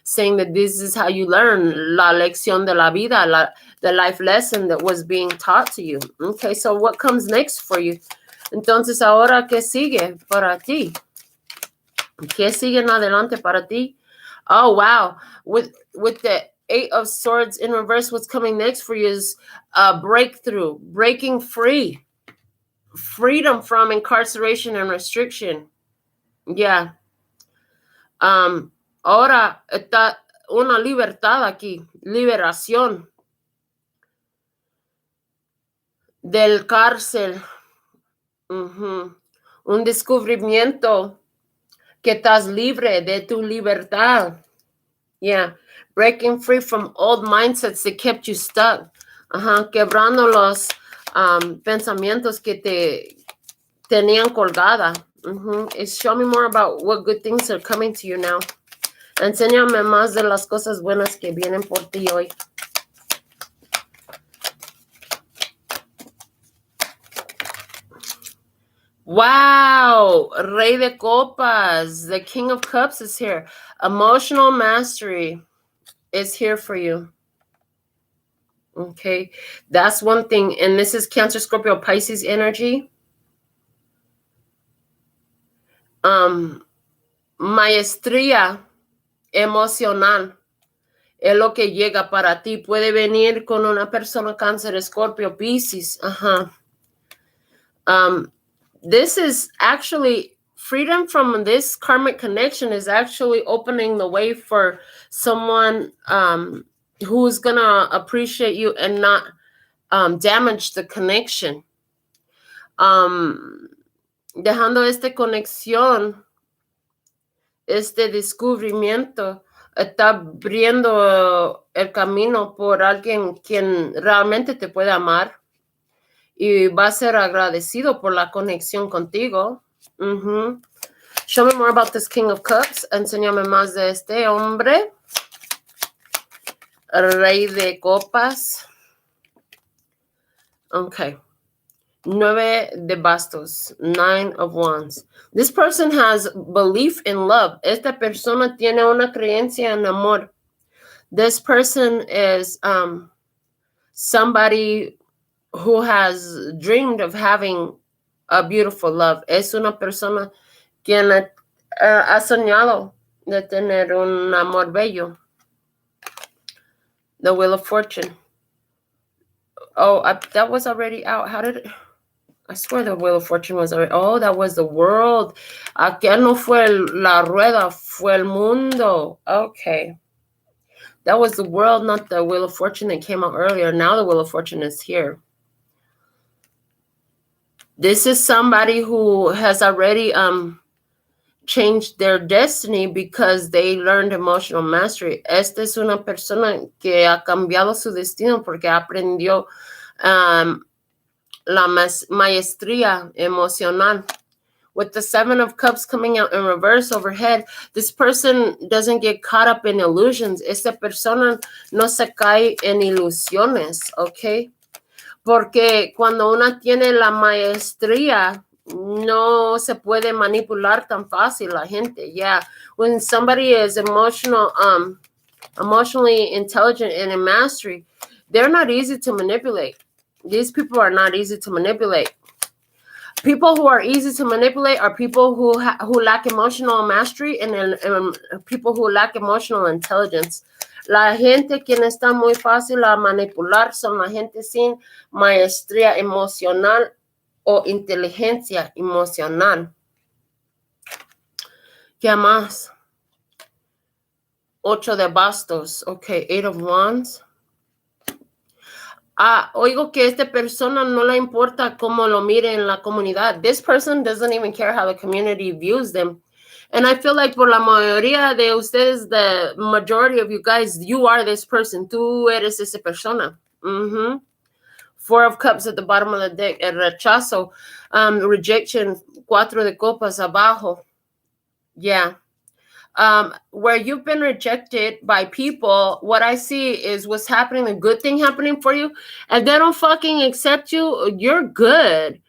Saying that this is how you learn la lección de la vida, the life lesson that was being taught to you. Okay, so what comes next for you? Entonces, ahora, ¿qué sigue para ti? ¿Qué sigue en adelante para ti? Oh, wow. With the Eight of Swords in reverse, what's coming next for you is a breakthrough, breaking free. Freedom from incarceration and restriction. Yeah. Ahora está una libertad aquí, liberación del cárcel. Un descubrimiento que estás libre de tu libertad. Yeah, breaking free from old mindsets that kept you stuck. Quebrando los pensamientos que te tenían colgada. Show me more about what good things are coming to you now. Enséñame más de las cosas buenas que vienen por ti hoy. Wow, Rey de Copas, the King of Cups is here. Emotional mastery is here for you. Okay, that's one thing. And this is Cancer, Scorpio, Pisces energy. Maestría emocional es lo que llega para ti. Puede venir con una persona Cáncer, Scorpio, Pisces. This is actually freedom from this karmic connection is actually opening the way for someone who's gonna appreciate you and not damage the connection. Dejando esta conexión, este descubrimiento, está abriendo el camino por alguien quien realmente te puede amar y va a ser agradecido por la conexión contigo. Show me more about this King of Cups. Enséñame más de este hombre. Rey de Copas. Okay. 9 de bastos. 9 of wands. This person has belief in love. Esta persona tiene una creencia en amor. This person is somebody who has dreamed of having a beautiful love. Es una persona quien ha soñado de tener un amor bello. The Wheel of Fortune. Oh, that was already out. How did it? I swear the Wheel of Fortune was already. Oh, that was the world. Aquel no fue la rueda, fue el mundo. Okay. That was the world, not the Wheel of Fortune that came out earlier. Now the Wheel of Fortune is here. This is somebody who has already changed their destiny because they learned emotional mastery. Esta es una persona que ha cambiado su destino porque aprendió la maestría emocional. With the 7 of Cups coming out in reverse overhead, this person doesn't get caught up in illusions. Esta persona no se cae en ilusiones, okay? Porque cuando una tiene la maestría, no se puede manipular tan fácil la gente. Yeah, when somebody is emotionally intelligent and in mastery, they're not easy to manipulate. These people are not easy to manipulate. People who are easy to manipulate are people who lack emotional mastery and people who lack emotional intelligence. La gente quien está muy fácil a manipular son la gente sin maestría emocional o inteligencia emocional. ¿Qué más? 8 de bastos. Okay, 8 of wands. Oigo que esta persona no le importa cómo lo mire en la comunidad. This person doesn't even care how the community views them. And I feel like por la mayoría de ustedes, the majority of you guys, you are this person. Tú eres esa persona. 4 of Cups at the bottom of the deck. El rechazo, rejection, 4 de copas abajo. Yeah. Where you've been rejected by people, what I see is what's happening, a good thing happening for you, and they don't fucking accept you, you're good.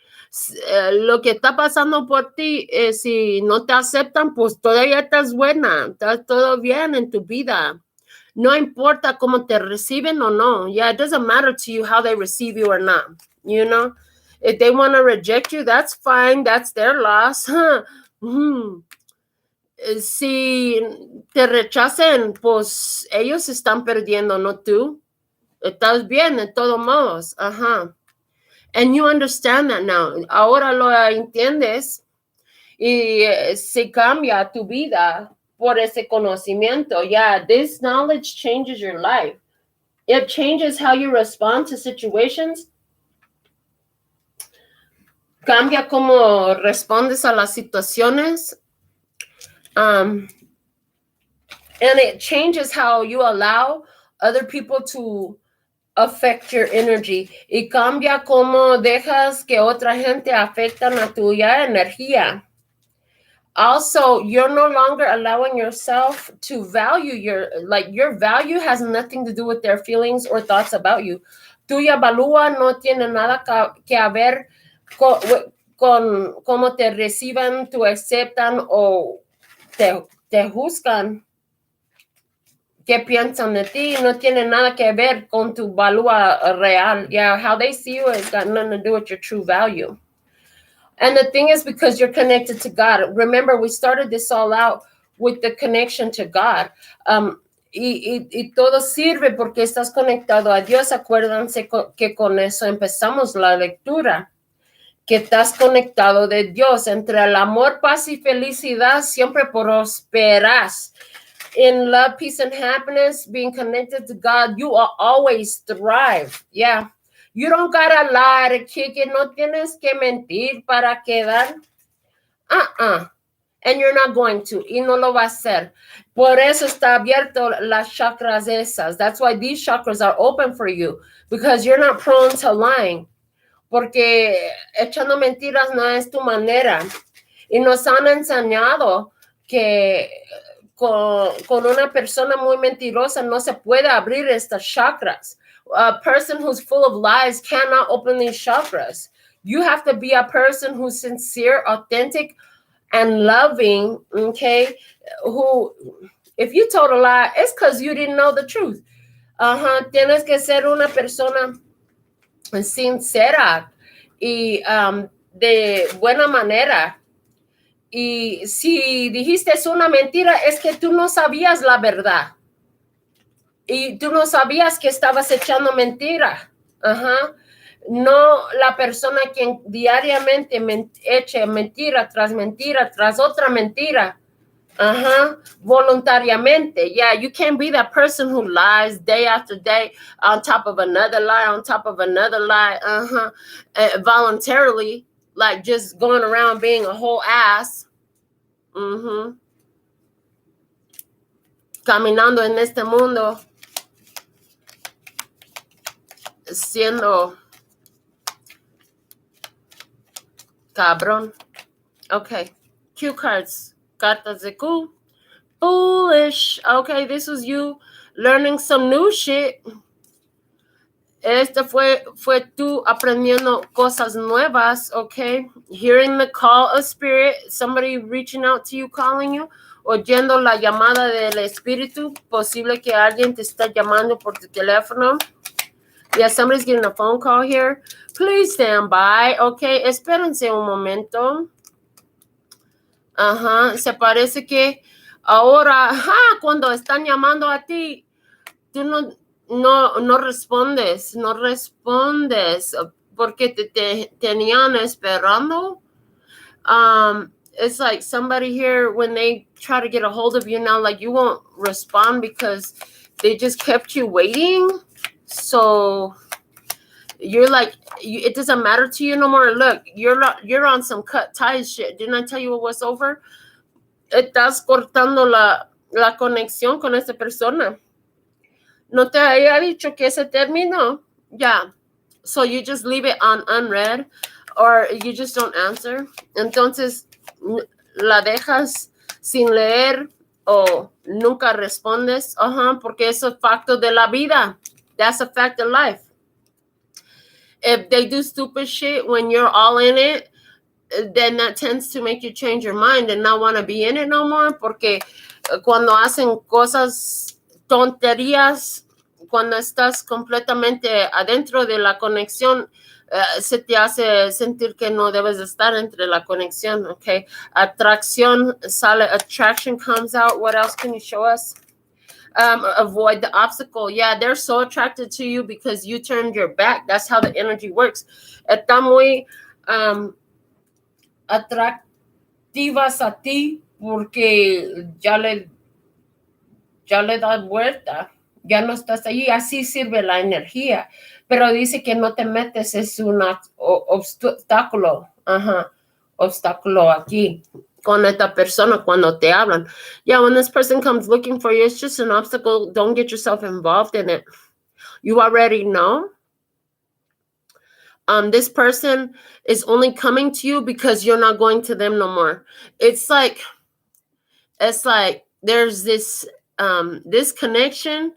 Lo que está pasando por ti, si no te aceptan, pues todavía estás buena, está todo bien en tu vida. No importa cómo te reciben o no. Yeah, it doesn't matter to you how they receive you or not. You know, if they want to reject you, that's fine. That's their loss. Si te rechacen, pues ellos están perdiendo, no tú. Estás bien de todos modos. And you understand that now. Ahora lo entiendes y se cambia tu vida. por ese conocimiento. Yeah, this knowledge changes your life. It changes how you respond to situations. Cambia cómo respondes a las situaciones. And it changes how you allow other people to affect your energy. Y cambia cómo dejas que otra gente afectan a tuya energía. Also, you're no longer allowing yourself to value your value has nothing to do with their feelings or thoughts about you. Tuya valúa no tiene nada que ver con cómo te reciban, te aceptan o te juzgan. ¿Qué piensan de ti? No tiene nada que ver con tu valúa real. Yeah, how they see you has got nothing to do with your true value. And the thing is, because you're connected to God. Remember, we started this all out with the connection to God. Y todo sirve porque estás conectado a Dios. Acuérdense que con eso empezamos la lectura. Que estás conectado de Dios. Entre el amor, paz y felicidad siempre prosperas. In love, peace, and happiness, being connected to God, you will always thrive. Yeah. You don't gotta lie to kick it. No tienes que mentir para quedar. And you're not going to. Y no lo va a hacer. Por eso está abierto las chakras esas. That's why these chakras are open for you. Because you're not prone to lying. Porque echando mentiras no es tu manera. Y nos han enseñado que con una persona muy mentirosa no se puede abrir estas chakras. A person who's full of lies cannot open these chakras. You have to be a person who's sincere, authentic, and loving, okay? Who, if you told a lie, it's because you didn't know the truth. Tienes que ser una persona sincera y de buena manera. Y si dijiste una mentira, es que tú no sabías la verdad. Y tú no sabías que estabas echando mentira. No la persona quien diariamente eche mentira tras otra mentira. Voluntariamente. Yeah, you can't be that person who lies day after day on top of another lie, on top of another lie. Voluntarily, like just going around being a whole ass. Caminando en este mundo siendo cabrón. Okay. Cue cards. Cartas de Q. Foolish. Okay, this was you learning some new shit. Este fue tú aprendiendo cosas nuevas, okay? Hearing the call of spirit, somebody reaching out to you, calling you, oyendo la llamada del espíritu, posible que alguien te está llamando por tu teléfono. Yeah, somebody's getting a phone call here. Please stand by, okay? Espérense un momento. Se parece que ahora, cuando están llamando a ti, tú no respondes porque te tenían esperando. It's like somebody here, when they try to get a hold of you now, like you won't respond because they just kept you waiting. So you're like, it doesn't matter to you no more. Look, you're on some cut ties shit. Didn't I tell you it was over? Estás cortando la conexión con esta persona. No te había dicho que se terminó. Yeah. So you just leave it on unread or you just don't answer. Entonces, la dejas sin leer o nunca respondes. Porque es un facto de la vida. That's a fact of life. If they do stupid shit when you're all in it, then that tends to make you change your mind and not want to be in it no more. Porque cuando hacen cosas, tonterías, cuando estás completamente adentro de la conexión, se te hace sentir que no debes estar entre la conexión, okay? Atracción sale, attraction comes out. What else can you show us? Avoid the obstacle. Yeah, they're so attracted to you because you turned your back. That's how the energy works. Está muy atractivas a ti porque ya le das vuelta, ya no estás allí, así sirve la energía, pero dice que no te metes, es un obstáculo, obstáculo aquí con esta persona cuando te hablan. Yeah, when this person comes looking for you, it's just an obstacle. Don't get yourself involved in it. You already know. This person is only coming to you because you're not going to them no more. It's like there's this connection.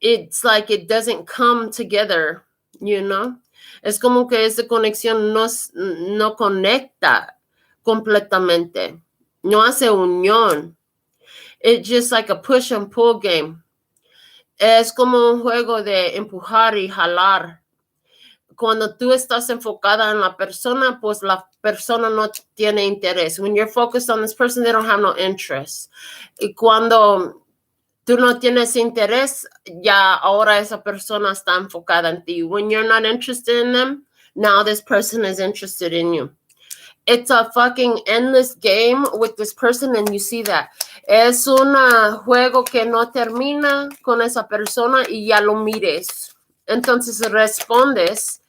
It's like it doesn't come together, you know. Es como que esa conexión no conecta completamente. No hace unión. It's just like a push and pull game. Es como un juego de empujar y jalar. Cuando tú estás enfocada en la persona, pues la persona no tiene interés. When you're focused on this person, they don't have no interest. Y cuando tú no tienes interés, ya ahora esa persona está enfocada en ti. When you're not interested in them, now this person is interested in you. It's a fucking endless game with this person, and you see that. Es un juego que no termina con esa persona y ya lo mires. Entonces respondes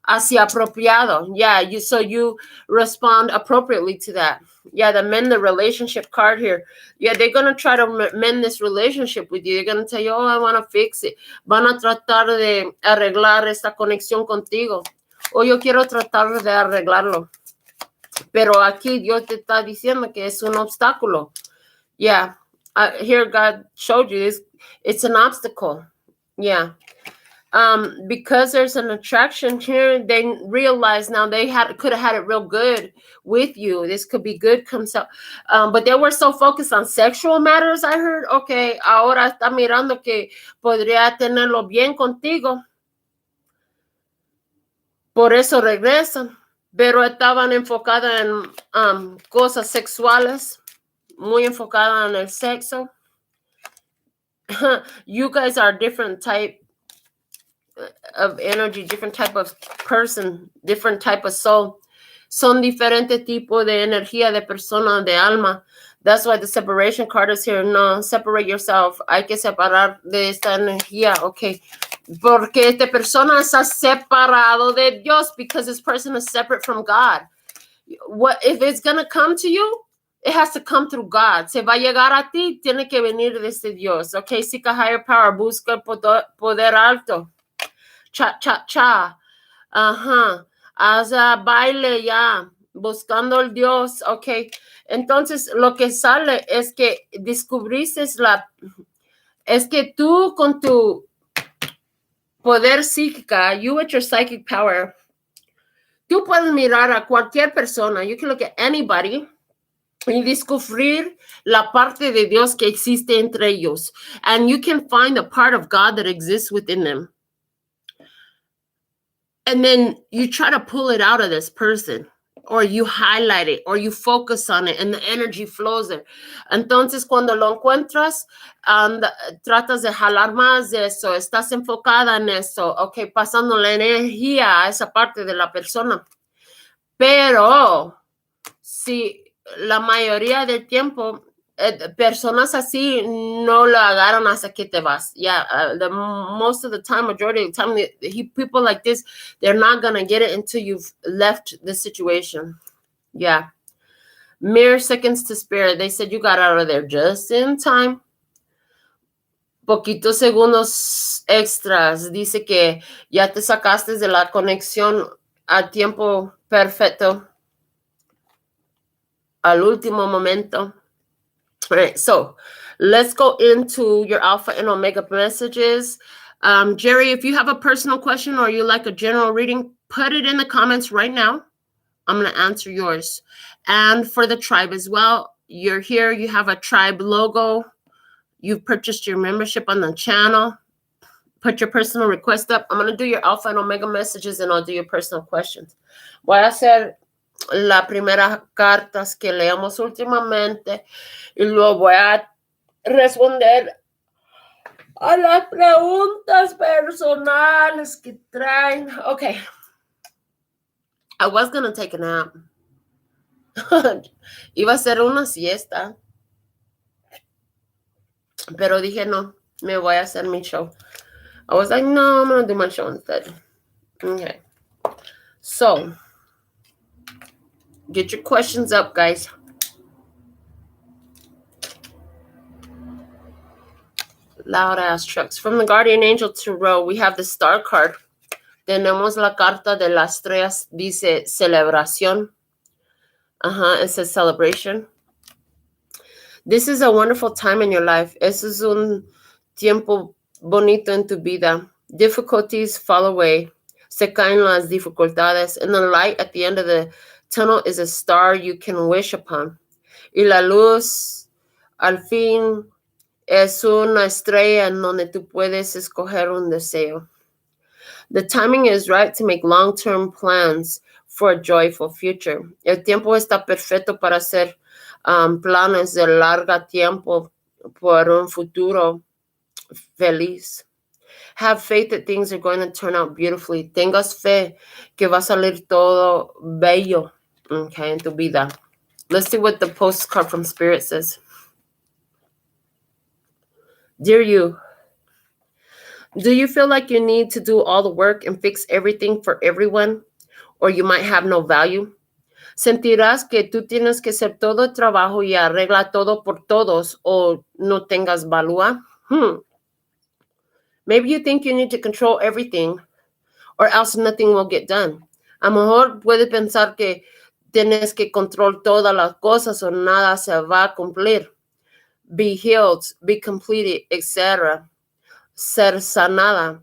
así apropiado. Yeah, you respond appropriately to that. Yeah, the mend the relationship card here. Yeah, they're going to try to mend this relationship with you. They're going to tell you, oh, I want to fix it. Van a tratar de arreglar esta conexión contigo. O yo quiero tratar de arreglarlo. Pero aquí Dios te está diciendo que es un obstáculo. Yeah, here God showed you this. It's an obstacle. Yeah. Because there's an attraction here, they realize now they could have had it real good with you. This could be good comes out. But they were so focused on sexual matters, I heard. Okay, ahora está mirando que podría tenerlo bien contigo. Por eso regresan. Pero estaban enfocadas en cosas sexuales, muy enfocada en el sexo. You guys are different type of energy, different type of person, different type of soul. Son diferentes tipos de energía, de persona, de alma. That's why the separation card is here. No, separate yourself. Hay que separar de esta energía. Okay. Porque esta persona está separado de Dios, because this person is separate from God. What if it's going to come to you? It has to come through God. Se va a llegar a ti, tiene que venir desde Dios. Okay, seek a higher power. Busca poder alto. Cha, cha, cha. Haz baile ya. Buscando el Dios. Okay. Entonces, lo que sale es que descubriste es que tú con tu poder psíquica, you with your psychic power, tú puedes mirar a cualquier persona, you can look at anybody, y descubrir la parte de Dios que existe entre ellos. And you can find the part of God that exists within them. And then you try to pull it out of this person, or you highlight it, or you focus on it, and the energy flows there. Entonces, cuando lo encuentras, tratas de jalar más de eso, estás enfocada en eso, okay, pasando la energía a esa parte de la persona. Pero, si la mayoría del tiempo, personas así no lo agarran hasta que te vas. Yeah, most of the time, majority of the time, people like this, they're not going to get it until you've left the situation. Yeah. Mere seconds to spare. They said you got out of there just in time. Poquitos segundos extras. Dice que ya te sacaste de la conexión a tiempo perfecto. Al último momento. All right, so let's go into your alpha and omega messages. Jerry, if you have a personal question or you like a general reading, put it in the comments right now. I'm going to answer yours. And for the tribe as well, you're here, you have a tribe logo. You've purchased your membership on the channel. Put your personal request up. I'm going to do your alpha and omega messages, and I'll do your personal questions. Voy a hacer las primeras cartas que leamos últimamente y luego voy a responder a las preguntas personales que traen. Okay. I was going to take a nap, Iba a hacer una siesta, pero dije no, me voy a hacer mi show. I was like, no, I'm gonna do my show instead. Okay. So, get your questions up, guys. Loud ass trucks. From the Guardian Angel Tarot, we have the Star card. Tenemos la carta de las estrellas. Dice celebración. It says celebration. This is a wonderful time in your life. Eso es un tiempo bonito en tu vida. Difficulties fall away. Se caen las dificultades. And the light at the end of the tunnel is a star you can wish upon. Y la luz, al fin, es una estrella en donde tú puedes escoger un deseo. The timing is right to make long-term plans for a joyful future. El tiempo está perfecto para hacer planes de largo tiempo por un futuro feliz. Have faith that things are going to turn out beautifully. Tengas fe que va a salir todo bello, okay, en tu vida. Let's see what the postcard from Spirit says. Dear you, do you feel like you need to do all the work and fix everything for everyone, or you might have no value? ¿Sentirás que tú tienes que hacer todo el trabajo y arreglar todo por todos o no tengas valor? Maybe you think you need to control everything or else nothing will get done. A lo mejor puedes pensar que tienes que controlar todas las cosas o nada se va a cumplir. Be healed, be completed, etc. Ser sanada,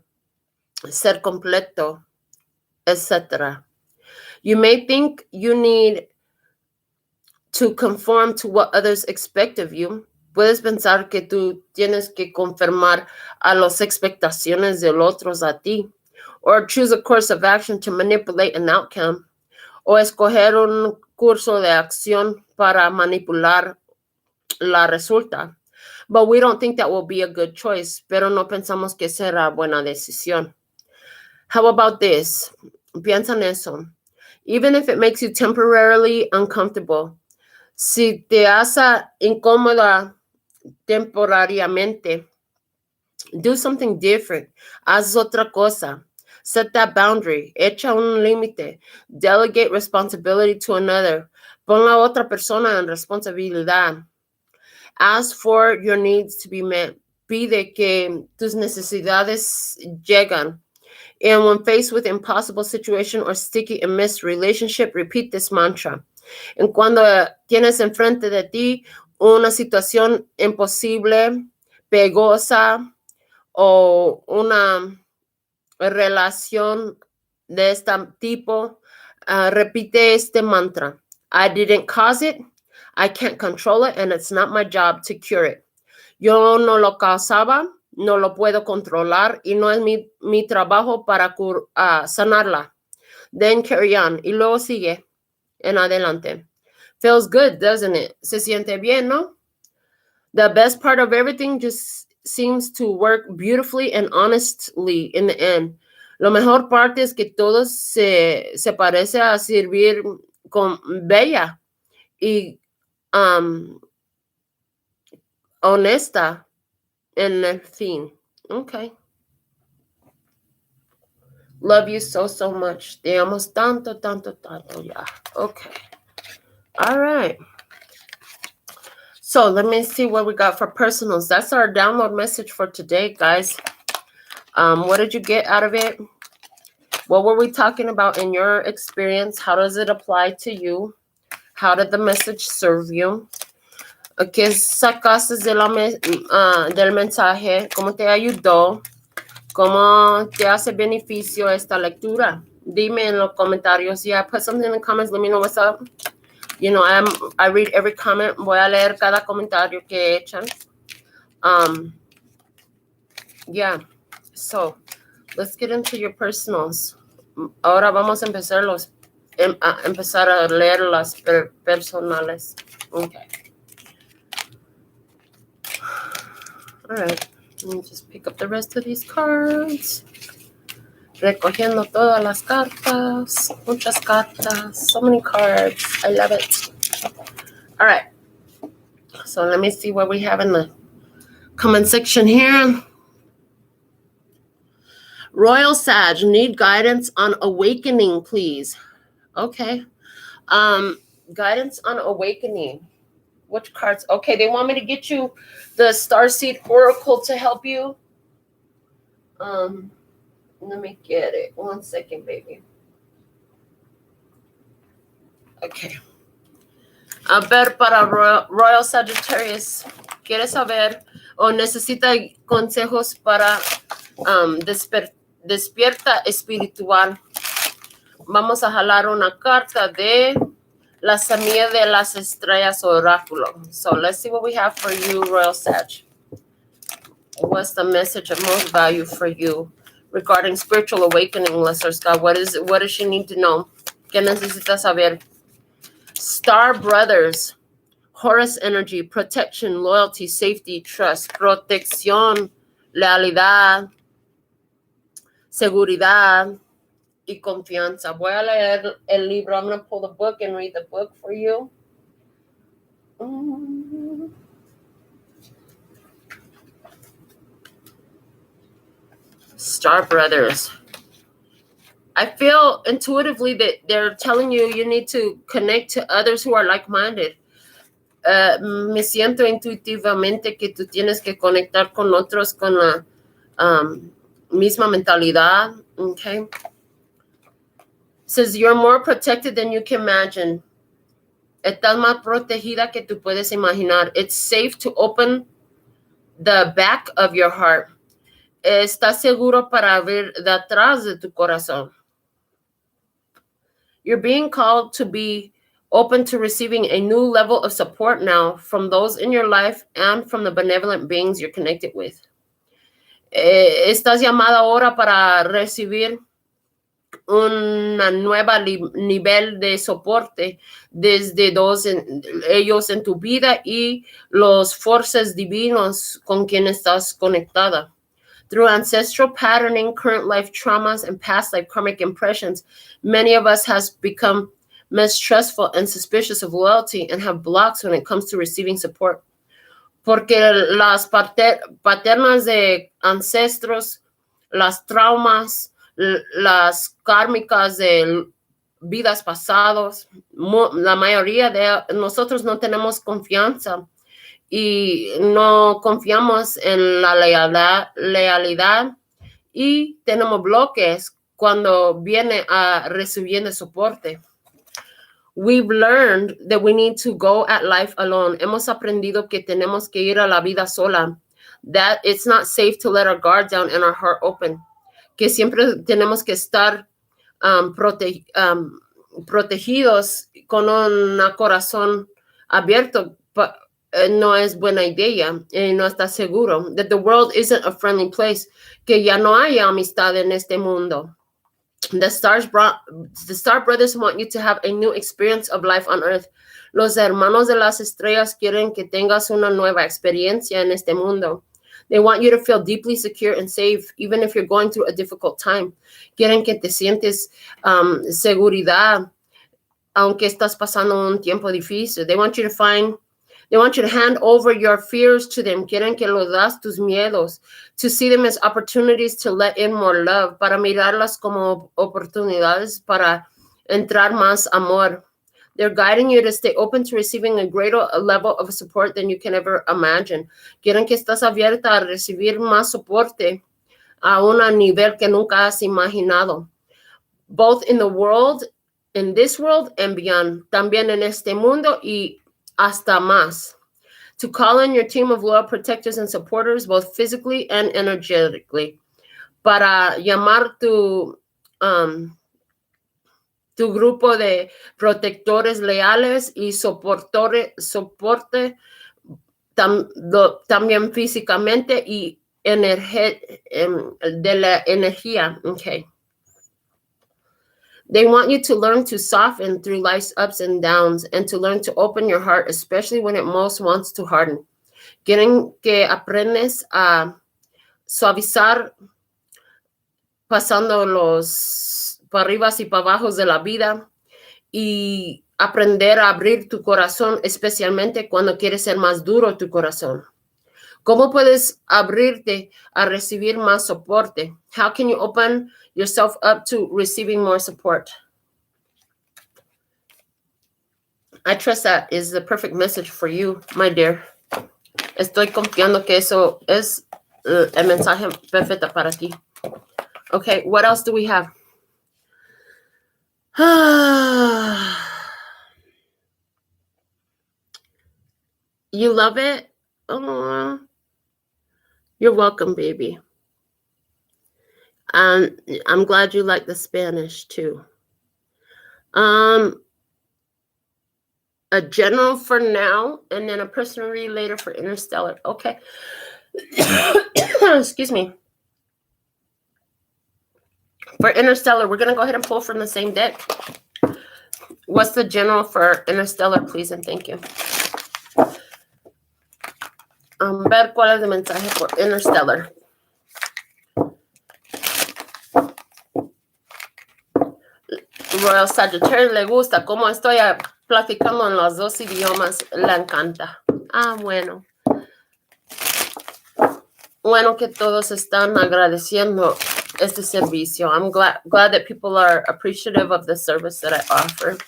ser completo, etc. You may think you need to conform to what others expect of you. Puedes pensar que tú tienes que conformar a las expectaciones de los otros a ti. Or choose a course of action to manipulate an outcome. O escoger un curso de acción para manipular la resulta. But we don't think that will be a good choice. Pero no pensamos que será buena decisión. How about this? Piensa en eso. Even if it makes you temporarily uncomfortable, si te hace incómoda temporariamente, do something different. Haz otra cosa. Set that boundary. Echa un límite. Delegate responsibility to another. Pon la otra persona en responsabilidad. Ask for your needs to be met. Pide que tus necesidades llegan. And when faced with impossible situation or sticky and missed relationship, repeat this mantra. En cuando tienes enfrente de ti una situación imposible, pegosa o una relación de este tipo, repite este mantra. I didn't cause it, I can't control it, and it's not my job to cure it. Yo no lo causaba, no lo puedo controlar y no es mi trabajo para sanarla. Then carry on. Y luego sigue en adelante. Feels good, doesn't it? Se siente bien, ¿no? The best part of everything just seems to work beautifully and honestly in the end. Lo mejor parte es que todo se parece a servir con bella y honesta en el fin. Okay. Love you so, so much. Te amo tanto, tanto, tanto. Yeah. Okay. All right. So let me see what we got for personals. That's our download message for today, guys. What did you get out of it? What were we talking about in your experience? How does it apply to you? How did the message serve you? ¿Qué sacaste del mensaje? ¿Cómo te ayudó? ¿Cómo te hace beneficio esta lectura? Dime en los comentarios. Yeah, put something in the comments. Let me know what's up. You know, I read every comment. Voy a leer cada comentario que echan. Yeah. So, let's get into your personals. Ahora vamos a empezar a leer las personales. Okay. All right. Let me just pick up the rest of these cards. Recogiendo todas las cartas. Muchas cartas. So many cards. I love it. All right. So let me see what we have in the comment section here. Royal Sag, need guidance on awakening, please. Okay. Guidance on awakening. Which cards? Okay, they want me to get you the Starseed Oracle to help you. Let me get it. 1 second, baby. Okay. A ver, para Royal Sagittarius, ¿quiere saber o necesita consejos para despierta espiritual? Vamos a jalar una carta de la semilla de las estrellas oráculo. So let's see what we have for you, Royal Sag. What's the message of most value for you regarding spiritual awakening, Lesser Scott? What does she need to know? ¿Qué necesita saber? Star Brothers, Horus energy, protection, loyalty, safety, trust, protección, lealidad, seguridad y confianza. Voy a leer el libro. I'm going to pull the book and read the book for you. Star Brothers. I feel intuitively that they're telling you need to connect to others who are like-minded. Me siento intuitivamente que tú tienes que conectar con otros con la misma mentalidad. Okay. Says you're more protected than you can imagine. Estás más protegida que tú puedes imaginar. It's safe to open the back of your heart. Estás seguro para ver detrás de tu corazón. You're being called to be open to receiving a new level of support now from those in your life and from the benevolent beings you're connected with. Estás llamada ahora para recibir una nueva nivel de soporte desde ellos en tu vida y los fuerzas divinos con quien estás conectada. Through ancestral patterning, current life traumas, and past life karmic impressions, many of us has become mistrustful and suspicious of loyalty and have blocks when it comes to receiving support. Porque las paternas de ancestros, las traumas, las kármicas de vidas pasadas, la mayoría de nosotros no tenemos confianza y no confiamos en la lealidad y tenemos bloques cuando viene a recibiendo soporte. We've learned that we need to go at life alone. Hemos aprendido que tenemos que ir a la vida sola. That it's not safe to let our guard down and our heart open. Que siempre tenemos que estar protegidos con un corazón abierto. No es buena idea. No está seguro. That the world isn't a friendly place. Que ya no hay amistad en este mundo. The Star Brothers want you to have a new experience of life on earth. Los hermanos de las estrellas quieren que tengas una nueva experiencia en este mundo. They want you to feel deeply secure and safe, even if you're going through a difficult time. Quieren que te sientes seguridad, aunque estás pasando un tiempo difícil. They want you to hand over your fears to them. Quieren que los das tus miedos. To see them as opportunities to let in more love. Para mirarlas como oportunidades para entrar más amor. They're guiding you to stay open to receiving a greater level of support than you can ever imagine. Quieren que estás abierta a recibir más soporte a un nivel que nunca has imaginado. Both in the world, in this world and beyond. También en este mundo y hasta más. To call in your team of loyal protectors and supporters, both physically and energetically. Para llamar tu grupo de protectores leales y soporte también físicamente y de la energía. Okay. They want you to learn to soften through life's ups and downs and to learn to open your heart, especially when it most wants to harden. Quieren que aprendes a suavizar pasando los para arriba y para abajo de la vida y aprender a abrir tu corazón, especialmente cuando quieres ser más duro tu corazón. ¿Cómo puedes abrirte a recibir más soporte? How can you open yourself up to receiving more support? I trust that is the perfect message for you, my dear. Estoy confiando que eso es el mensaje perfecto para ti. Okay, what else do we have? You love it? Oh, you're welcome, baby. I'm glad you like the Spanish too. A general for now, and then a personal read later for interstellar. Okay. Excuse me. For interstellar, we're going to go ahead and pull from the same deck. What's the general for interstellar, please, and thank you. Ver cuál es el mensaje por interstellar. Royal Sagittarius le gusta cómo estoy platicando en los dos idiomas. Le encanta. Bueno. Bueno que todos están agradeciendo este servicio. I'm glad that people are appreciative of the service that I offer.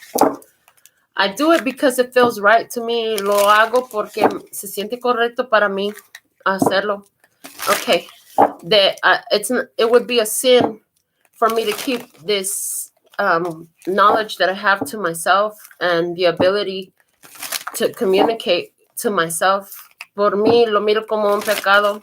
I do it because it feels right to me. Lo hago porque se siente correcto para mí hacerlo. Okay. It would be a sin for me to keep this knowledge that I have to myself and the ability to communicate to myself. Por mí lo miro como un pecado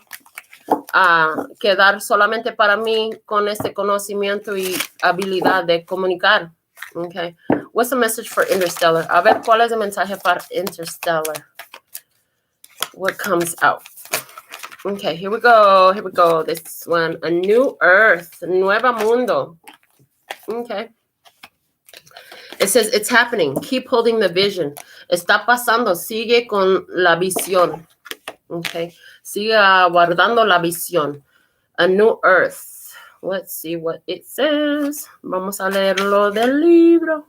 quedar solamente para mí con este conocimiento y habilidad de comunicar. Okay. What's the message for interstellar? A ver, ¿cuál es el mensaje para interstellar? What comes out? Okay, here we go. Here we go. This one, a new earth, nuevo mundo. Okay. It says it's happening. Keep holding the vision. Está pasando. Sigue con la visión. Okay. Sigue guardando la visión. A new earth. Let's see what it says. Vamos a leerlo del libro.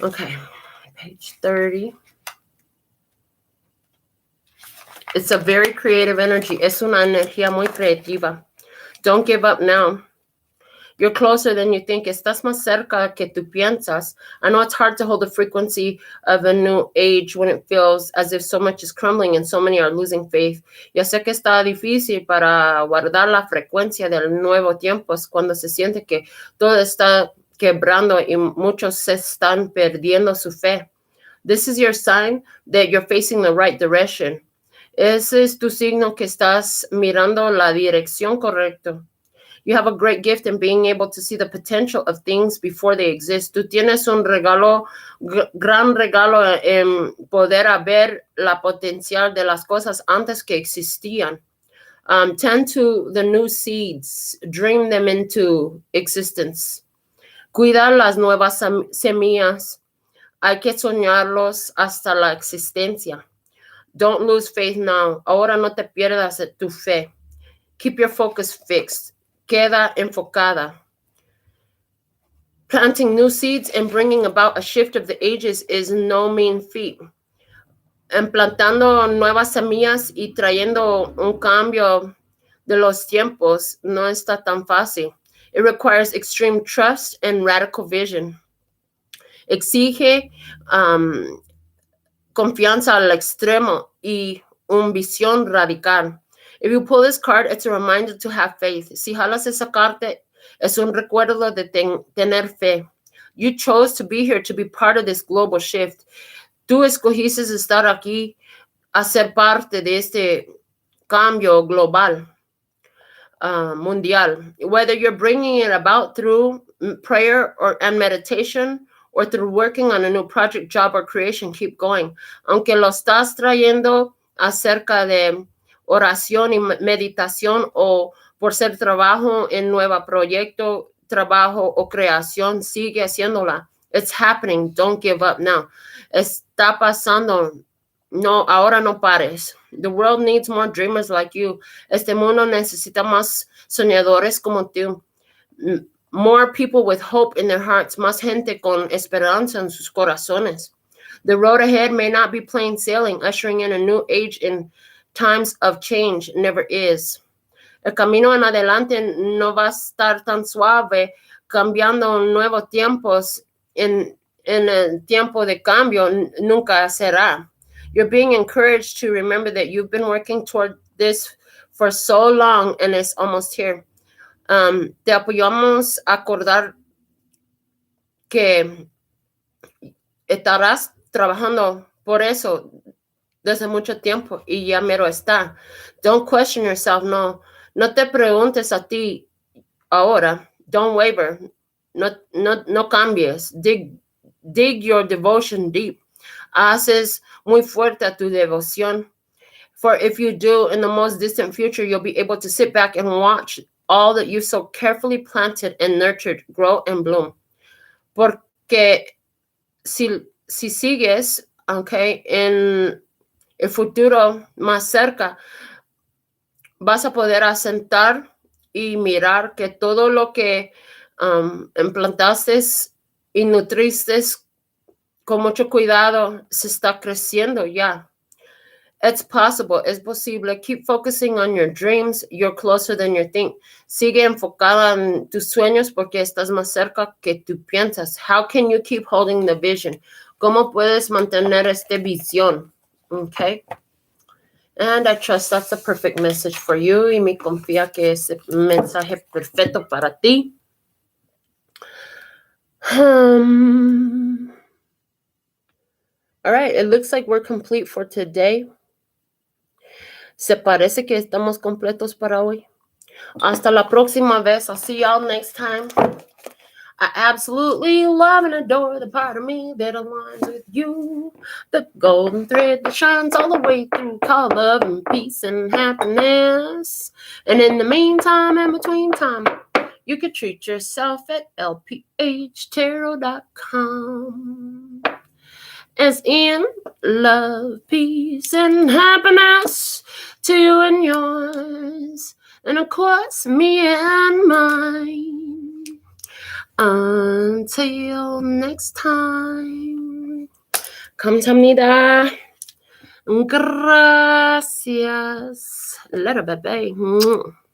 Okay. Page 30. It's a very creative energy. Es una energía muy creativa. Don't give up now. You're closer than you think. Estás más cerca que tú piensas. I know it's hard to hold the frequency of a new age when it feels as if so much is crumbling and so many are losing faith. Ya sé que está difícil para guardar la frecuencia del nuevo tiempo cuando se siente que todo está quebrando y muchos se están perdiendo su fe. This is your sign that you're facing the right direction. Ese es tu signo que estás mirando la dirección correcta. You have a great gift in being able to see the potential of things before they exist. Tú tienes un regalo, gran regalo en poder ver la potencial de las cosas antes que existían. Tend to the new seeds. Dream them into existence. Cuida las nuevas semillas. Hay que soñarlos hasta la existencia. Don't lose faith now. Ahora no te pierdas tu fe. Keep your focus fixed. Queda enfocada. Planting new seeds and bringing about a shift of the ages is no mean feat. Plantando nuevas semillas y trayendo un cambio de los tiempos no está tan fácil. It requires extreme trust and radical vision. Exige confianza al extremo y una visión radical. If you pull this card, it's a reminder to have faith. Si jalas esa carta, es un recuerdo de tener fe. You chose to be here to be part of this global shift. Tú escogiste estar aquí a ser parte de este cambio global, mundial. Whether you're bringing it about through prayer and meditation, or through working on a new project, job, or creation, keep going. Aunque lo estás trayendo acerca de oración y meditación o por ser trabajo en nuevo proyecto, trabajo o creación, sigue haciéndola. It's happening. Don't give up now. Está pasando. No, ahora no pares. The world needs more dreamers like you. Este mundo necesita más soñadores como tú. more people with hope in their hearts, más gente con esperanza en sus corazones. The road ahead may not be plain sailing, ushering in a new age in times of change. Never is. El camino en adelante no va a estar tan suave, cambiando nuevos tiempos en el tiempo de cambio, nunca será. You're being encouraged to remember that you've been working toward this for so long and it's almost here. Te apoyamos a acordar que estarás trabajando por eso desde mucho tiempo y ya mero está. Don't question yourself, no te preguntes a ti ahora. Don't waver. No cambies. Dig your devotion deep. Haces muy fuerte a tu devoción. For if you do, in the most distant future, you'll be able to sit back and watch all that you so carefully planted and nurtured grow and bloom. Porque si sigues, okay, en el futuro más cerca, vas a poder asentar y mirar que todo lo que implantaste y nutriste con mucho cuidado se está creciendo ya. It's possible, es posible. Keep focusing on your dreams. You're closer than you think. Sigue enfocada en tus sueños porque estás más cerca que tú piensas. How can you keep holding the vision? ¿Cómo puedes mantener esta visión? Okay. And I trust that's the perfect message for you. Y me confía que es el mensaje perfecto para ti. All right, it looks like we're complete for today. Se parece que estamos completos para hoy. Hasta la próxima vez. I'll see y'all next time. I absolutely love and adore the part of me that aligns with you. The golden thread that shines all the way through, called love and peace and happiness. And in the meantime, in between time, you can treat yourself at LPHtarot.com. As in love, peace, and happiness to you and yours, and of course me and mine. Until next time. 감사합니다. Gracias. Later, bye-bye.